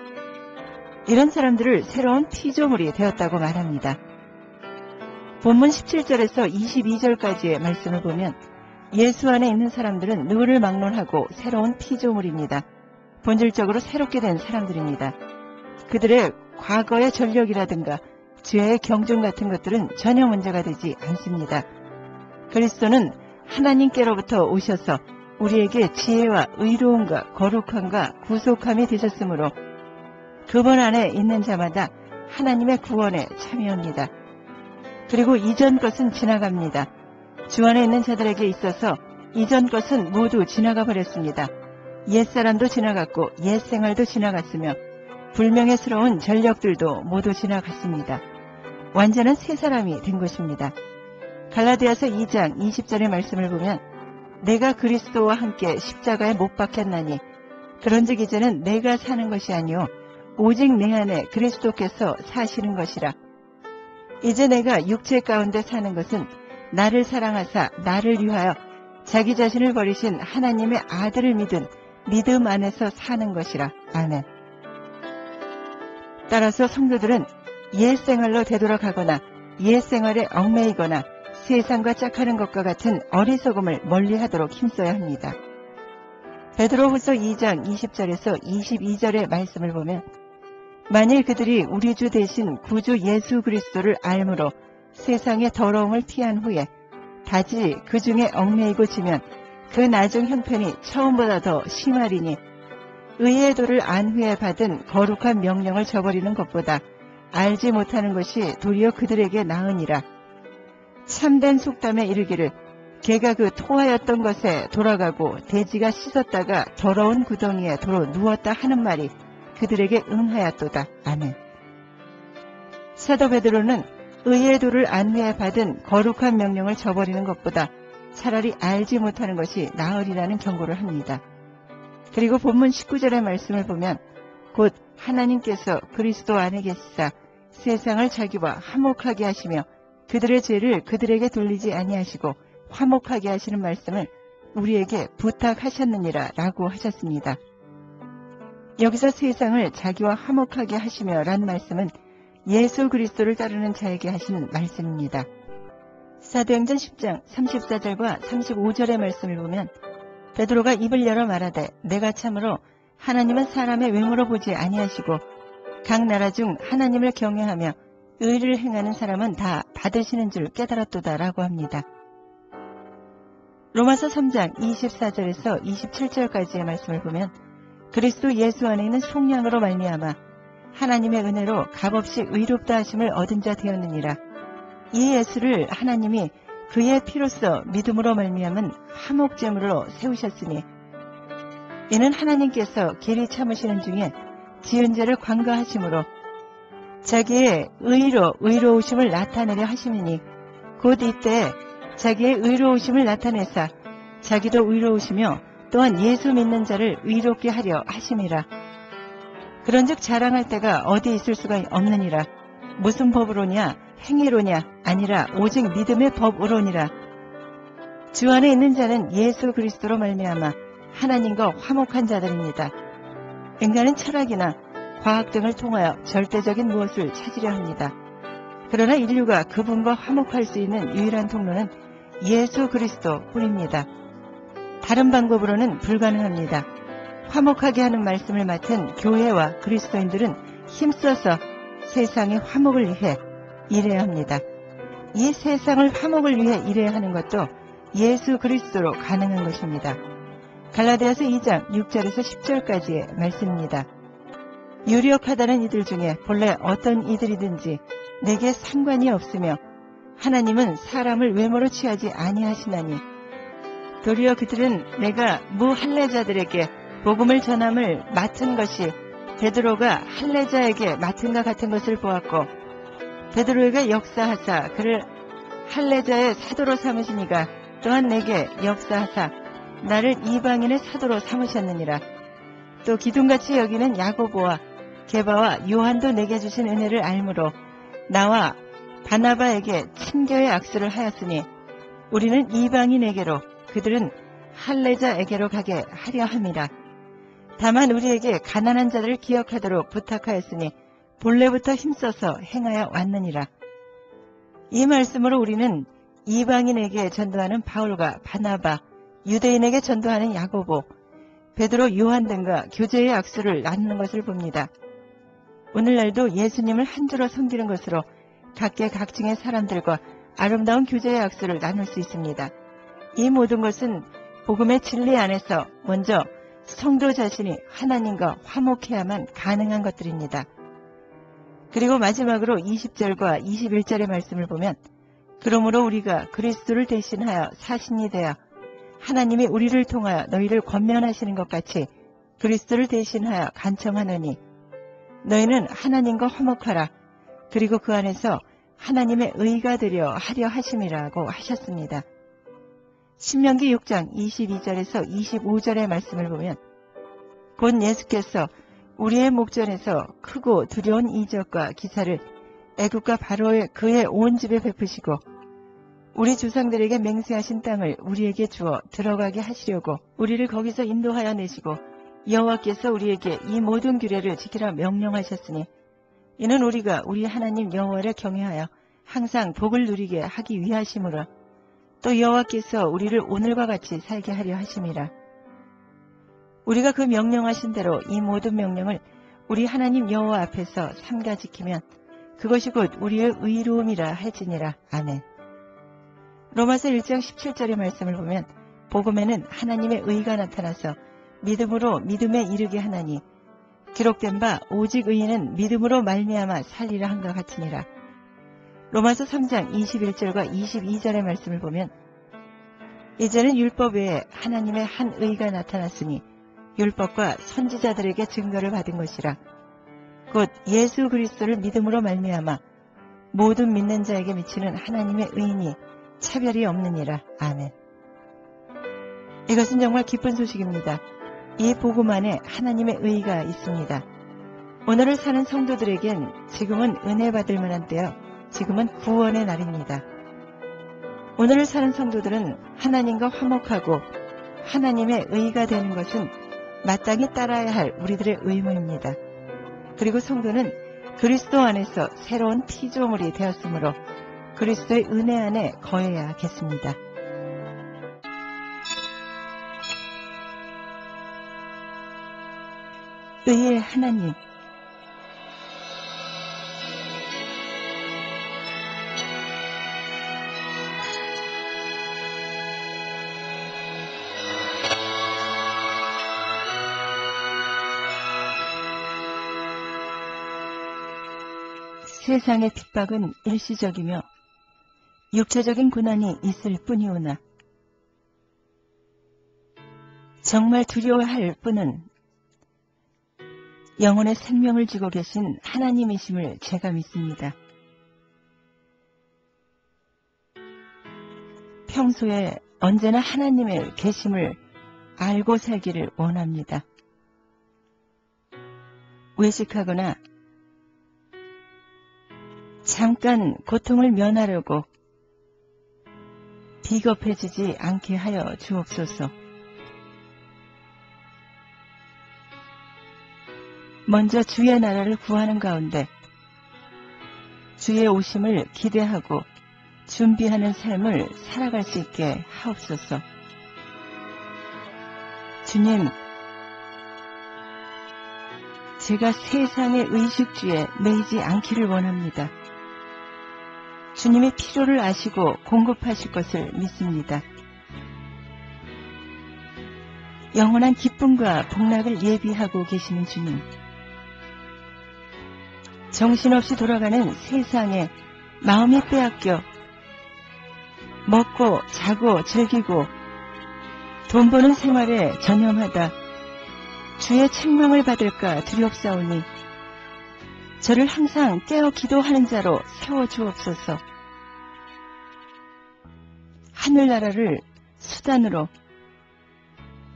이런 사람들을 새로운 피조물이 되었다고 말합니다. 본문 17절에서 22절까지의 말씀을 보면 예수 안에 있는 사람들은 누구를 막론하고 새로운 피조물입니다. 본질적으로 새롭게 된 사람들입니다. 그들의 과거의 전력이라든가 죄의 경종 같은 것들은 전혀 문제가 되지 않습니다. 그리스도는 하나님께로부터 오셔서 우리에게 지혜와 의로움과 거룩함과 구속함이 되셨으므로 그분 안에 있는 자마다 하나님의 구원에 참여합니다. 그리고 이전 것은 지나갑니다. 주 안에 있는 자들에게 있어서 이전 것은 모두 지나가 버렸습니다. 옛사람도 지나갔고 옛생활도 지나갔으며 불명예스러운 전력들도 모두 지나갔습니다. 완전한 새 사람이 된 것입니다. 갈라디아서 2장 20절의 말씀을 보면 내가 그리스도와 함께 십자가에 못 박혔나니 그런즉 이제는 내가 사는 것이 아니요 오직 내 안에 그리스도께서 사시는 것이라. 이제 내가 육체 가운데 사는 것은 나를 사랑하사 나를 위하여 자기 자신을 버리신 하나님의 아들을 믿은 믿음 안에서 사는 것이라. 아멘. 따라서 성도들은 옛 생활로 되돌아가거나 옛 생활에 얽매이거나 세상과 짝하는 것과 같은 어리석음을 멀리하도록 힘써야 합니다. 베드로후서 2장 20절에서 22절의 말씀을 보면 만일 그들이 우리 주 대신 구주 예수 그리스도를 알므로 세상의 더러움을 피한 후에 다시 그 중에 얽매이고 지면 그 나중 형편이 처음보다 더 심하리니 의의 도를 안 후에 받은 거룩한 명령을 저버리는 것보다 알지 못하는 것이 도리어 그들에게 나으니라. 참된 속담에 이르기를 개가 그 토하였던 것에 돌아가고 돼지가 씻었다가 더러운 구덩이에 도로 누웠다 하는 말이 그들에게 응하였도다. 아멘. 사도 베드로는 의의 도를 안 후에 받은 거룩한 명령을 저버리는 것보다 차라리 알지 못하는 것이 나으리라는 경고를 합니다. 그리고 본문 19절의 말씀을 보면 곧 하나님께서 그리스도 안에 계시사 세상을 자기와 화목하게 하시며 그들의 죄를 그들에게 돌리지 아니하시고 화목하게 하시는 말씀을 우리에게 부탁하셨느니라 라고 하셨습니다. 여기서 세상을 자기와 화목하게 하시며 란 말씀은 예수 그리스도를 따르는 자에게 하시는 말씀입니다. 사도행전 10장 34절과 35절의 말씀을 보면 베드로가 입을 열어 말하되 내가 참으로 하나님은 사람의 외모로 보지 아니하시고 각 나라 중 하나님을 경외하며 의를 행하는 사람은 다 받으시는 줄 깨달았도다 라고 합니다. 로마서 3장 24절에서 27절까지의 말씀을 보면 그리스도 예수 안에 있는 속량으로 말미암아 하나님의 은혜로 값없이 의롭다 하심을 얻은 자 되었느니라. 이 예수를 하나님이 그의 피로써 믿음으로 말미암은 화목제물로 세우셨으니 이는 하나님께서 길이 참으시는 중에 지은 죄를 관가하심으로 자기의 의로 의로우심을 나타내려 하심이니 곧 이때 자기의 의로우심을 나타내사 자기도 의로우시며 또한 예수 믿는 자를 의롭게 하려 하심이라. 그런즉 자랑할 때가 어디 있을 수가 없느니라. 무슨 법으로냐 행위로냐 아니라 오직 믿음의 법으로니라. 주 안에 있는 자는 예수 그리스도로 말미암아 하나님과 화목한 자들입니다. 인간은 철학이나 과학 등을 통하여 절대적인 무엇을 찾으려 합니다. 그러나 인류가 그분과 화목할 수 있는 유일한 통로는 예수 그리스도 뿐입니다. 다른 방법으로는 불가능합니다. 화목하게 하는 말씀을 맡은 교회와 그리스도인들은 힘써서 세상의 화목을 위해 일해야 합니다. 이 세상을 화목을 위해 일해야 하는 것도 예수 그리스도로 가능한 것입니다. 갈라디아서 2장 6절에서 10절까지의 말씀입니다. 유력하다는 이들 중에 본래 어떤 이들이든지 내게 상관이 없으며 하나님은 사람을 외모로 취하지 아니하시나니 도리어 그들은 내가 무할례자들에게 복음을 전함을 맡은 것이 베드로가 할례자에게 맡은과 같은 것을 보았고 베드로에게 역사하사 그를 할례자의 사도로 삼으시니가 또한 내게 역사하사 나를 이방인의 사도로 삼으셨느니라. 또 기둥같이 여기는 야고보와 게바와 요한도 내게 주신 은혜를 알므로 나와 바나바에게 친교의 악수를 하였으니 우리는 이방인에게로 그들은 할례자에게로 가게 하려 함이라. 다만 우리에게 가난한 자들을 기억하도록 부탁하였으니 본래부터 힘써서 행하여 왔느니라. 이 말씀으로 우리는 이방인에게 전도하는 바울과 바나바, 유대인에게 전도하는 야고보, 베드로, 요한 등과 교제의 악수를 나누는 것을 봅니다. 오늘날도 예수님을 한 주로 섬기는 것으로 각계각층의 사람들과 아름다운 교제의 악수를 나눌 수 있습니다. 이 모든 것은 복음의 진리 안에서 먼저 성도 자신이 하나님과 화목해야만 가능한 것들입니다. 그리고 마지막으로 20절과 21절의 말씀을 보면 그러므로 우리가 그리스도를 대신하여 사신이 되어 하나님이 우리를 통하여 너희를 권면하시는 것 같이 그리스도를 대신하여 간청하노니 너희는 하나님과 화목하라. 그리고 그 안에서 하나님의 의가 되려 하려 하심이라고 하셨습니다. 신명기 6장 22절에서 25절의 말씀을 보면 곧 예수께서 우리의 목전에서 크고 두려운 이적과 기사를 애국과 바로의 그의 온 집에 베푸시고 우리 조상들에게 맹세하신 땅을 우리에게 주어 들어가게 하시려고 우리를 거기서 인도하여 내시고 여호와께서 우리에게 이 모든 규례를 지키라 명령하셨으니 이는 우리가 우리 하나님 여호와를 경외하여 항상 복을 누리게 하기 위하심으로 또 여호와께서 우리를 오늘과 같이 살게 하려 하심이라. 우리가 그 명령하신 대로 이 모든 명령을 우리 하나님 여호와 앞에서 삼가 지키면 그것이 곧 우리의 의로움이라 할지니라. 아멘. 로마서 1장 17절의 말씀을 보면 복음에는 하나님의 의가 나타나서 믿음으로 믿음에 이르게 하나니 기록된 바 오직 의인은 믿음으로 말미암아 살리라 한것 같으니라. 로마서 3장 21절과 22절의 말씀을 보면 이제는 율법 외에 하나님의 한 의가 나타났으니 율법과 선지자들에게 증거를 받은 것이라. 곧 예수 그리스도를 믿음으로 말미암아 모든 믿는 자에게 미치는 하나님의 의인이 차별이 없느니라. 아멘. 이것은 정말 기쁜 소식입니다. 이 복음 안에 하나님의 의가 있습니다. 오늘을 사는 성도들에겐 지금은 은혜 받을 만한 때요. 지금은 구원의 날입니다. 오늘을 사는 성도들은 하나님과 화목하고 하나님의 의가 되는 것은 마땅히 따라야 할 우리들의 의무입니다. 그리고 성도는 그리스도 안에서 새로운 피조물이 되었으므로 그리스도의 은혜 안에 거해야겠습니다. 의의 하나님, 세상의 핍박은 일시적이며 육체적인 고난이 있을 뿐이오나 정말 두려워할 분은 영혼의 생명을 주고 계신 하나님이심을 제가 믿습니다. 평소에 언제나 하나님의 계심을 알고 살기를 원합니다. 외식하거나 잠깐 고통을 면하려고 비겁해지지 않게 하여 주옵소서. 먼저 주의 나라를 구하는 가운데 주의 오심을 기대하고 준비하는 삶을 살아갈 수 있게 하옵소서. 주님, 제가 세상의 의식주에 매이지 않기를 원합니다. 주님의 필요를 아시고 공급하실 것을 믿습니다. 영원한 기쁨과 복락을 예비하고 계시는 주님, 정신없이 돌아가는 세상에 마음이 빼앗겨 먹고 자고 즐기고 돈 버는 생활에 전념하다 주의 책망을 받을까 두렵사오니 저를 항상 깨어 기도하는 자로 세워주옵소서. 하늘나라를 수단으로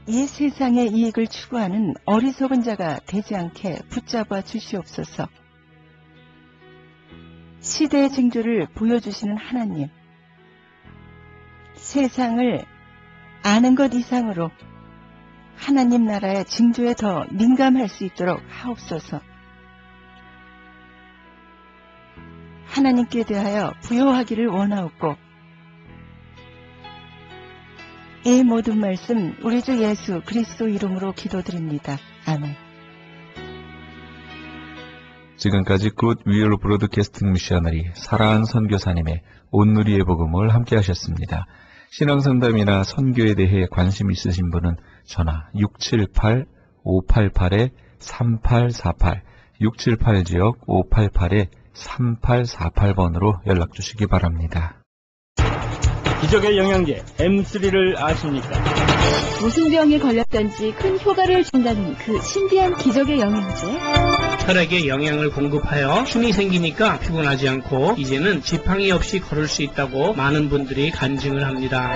이 세상의 이익을 추구하는 어리석은 자가 되지 않게 붙잡아 주시옵소서. 시대의 징조를 보여주시는 하나님, 세상을 아는 것 이상으로 하나님 나라의 징조에 더 민감할 수 있도록 하옵소서. 하나님께 대하여 부요하기를 원하옵고 이 모든 말씀 우리 주 예수 그리스도 이름으로 기도드립니다. 아멘. 지금까지 굿 위얼 브로드캐스팅 미셔너리 사랑하는 선교사님의 온누리의 복음을 함께 하셨습니다. 신앙상담이나 선교에 대해 관심 있으신 분은 전화 678-588-3848 678지역 588-3848번으로 연락 주시기 바랍니다. 기적의 영양제 M3를 아십니까? 무슨 병에 걸렸던지 큰 효과를 준다는 그 신비한 기적의 영양제. 혈액에 영양을 공급하여 힘이 생기니까 피곤하지 않고 이제는 지팡이 없이 걸을 수 있다고 많은 분들이 간증을 합니다.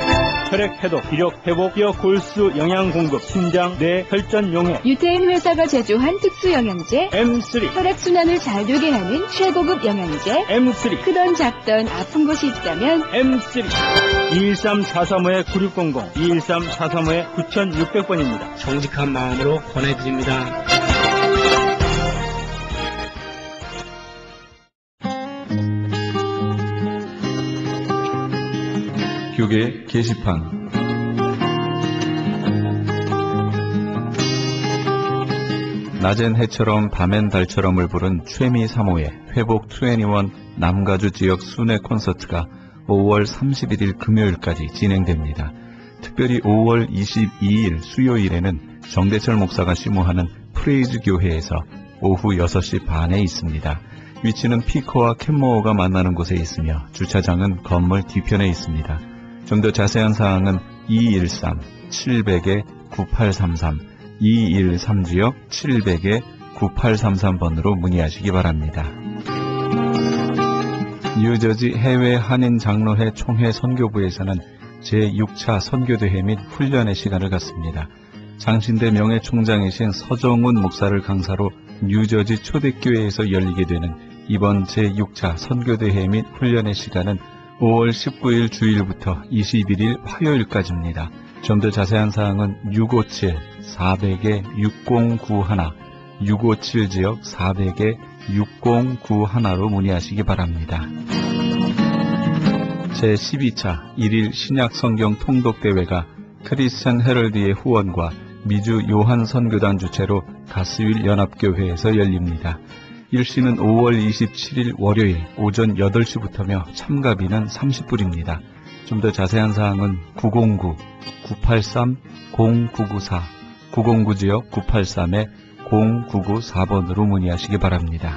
혈액 해독, 기력 회복, 뼈 골수 영양 공급, 심장, 뇌, 혈전 용해. 유태인 회사가 제조한 특수 영양제. M3, 혈액 순환을 잘 되게 하는 최고급 영양제. M3, 크던 작던 아픈 곳이 있다면 M3. 213-435-9600, 213-435-9600번입니다. 정직한 마음으로 권해드립니다. 교계 게시판 낮엔 해처럼 밤엔 달처럼을 부른 최미 3호의 회복 21 남가주 지역 순회 콘서트가 5월 31일 금요일까지 진행됩니다. 특별히 5월 22일 수요일에는 정대철 목사가 심호하는 프레이즈 교회에서 오후 6시 반에 있습니다. 위치는 피커와 캔모어가 만나는 곳에 있으며 주차장은 건물 뒤편에 있습니다. 좀 더 자세한 사항은 213-700-9833 213지역 700-9833번으로 문의하시기 바랍니다. 뉴저지 해외 한인 장로회 총회 선교부에서는 제6차 선교대회 및 훈련의 시간을 갖습니다. 장신대 명예총장이신 서정훈 목사를 강사로 뉴저지 초대교회에서 열리게 되는 이번 제6차 선교대회 및 훈련의 시간은 5월 19일 주일부터 21일 화요일까지입니다. 좀 더 자세한 사항은 657-400-6091 657지역 400-6091로 문의하시기 바랍니다. 제12차 1일 신약성경 통독대회가 크리스천 헤럴드의 후원과 미주 요한 선교단 주최로 가스윌 연합교회에서 열립니다. 일시는 5월 27일 월요일 오전 8시부터며 참가비는 30불입니다. 좀 더 자세한 사항은 909-983-0994 909지역 983-0994번으로 문의하시기 바랍니다.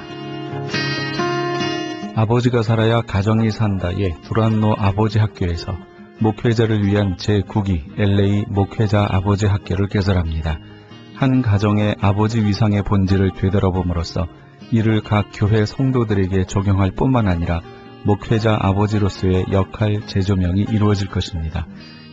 아버지가 살아야 가정이 산다의 두란노 아버지 학교에서 목회자를 위한 제9기 LA 목회자 아버지 학교를 개설합니다. 한 가정의 아버지 위상의 본질을 되돌아봄으로써 이를 각 교회 성도들에게 적용할 뿐만 아니라 목회자 아버지로서의 역할 재조명이 이루어질 것입니다.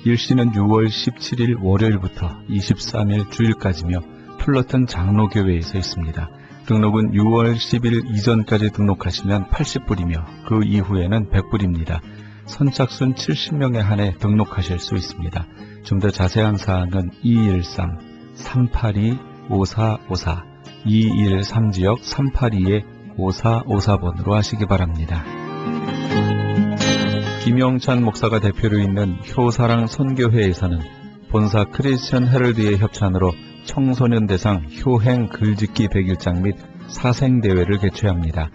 일시는 6월 17일 월요일부터 23일 주일까지며 플러튼 장로교회에서 있습니다. 등록은 6월 10일 이전까지 등록하시면 80불이며 그 이후에는 100불입니다. 선착순 70명에 한해 등록하실 수 있습니다. 좀 더 자세한 사항은 213-382-5454, 213지역 382-5454번으로 하시기 바랍니다. 김영찬 목사가 대표로 있는 효사랑 선교회에서는 본사 크리스천 헤럴드의 협찬으로 청소년 대상 효행 글짓기 100일장 및 사생대회를 개최합니다.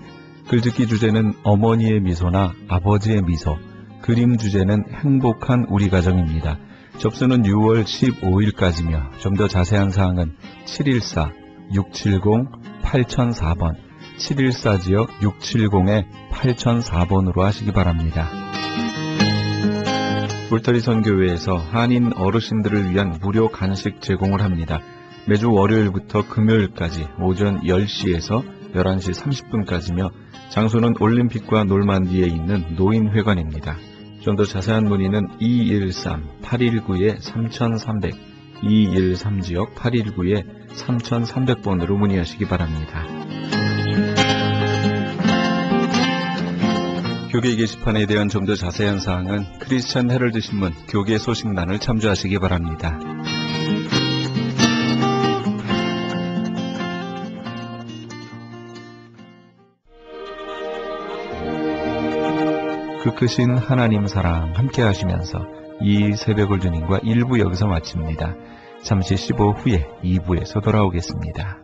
글짓기 주제는 어머니의 미소나 아버지의 미소, 그림 주제는 행복한 우리 가정입니다. 접수는 6월 15일까지며 좀 더 자세한 사항은 714-670-8004번, 714지역 670-8004번으로 하시기 바랍니다. 울타리 선교회에서 한인 어르신들을 위한 무료 간식 제공을 합니다. 매주 월요일부터 금요일까지 오전 10시에서 11시 30분까지며 장소는 올림픽과 놀만디에 있는 노인회관입니다. 좀 더 자세한 문의는 213-819-3300, 213지역 819-3300번으로 문의하시기 바랍니다. 교계 게시판에 대한 좀 더 자세한 사항은 크리스천 헤럴드 신문 교계 소식란을 참조하시기 바랍니다. 그 크신 하나님 사랑 함께 하시면서 이 새벽을 주님과 1부 여기서 마칩니다. 잠시 15 후에 2부에서 돌아오겠습니다.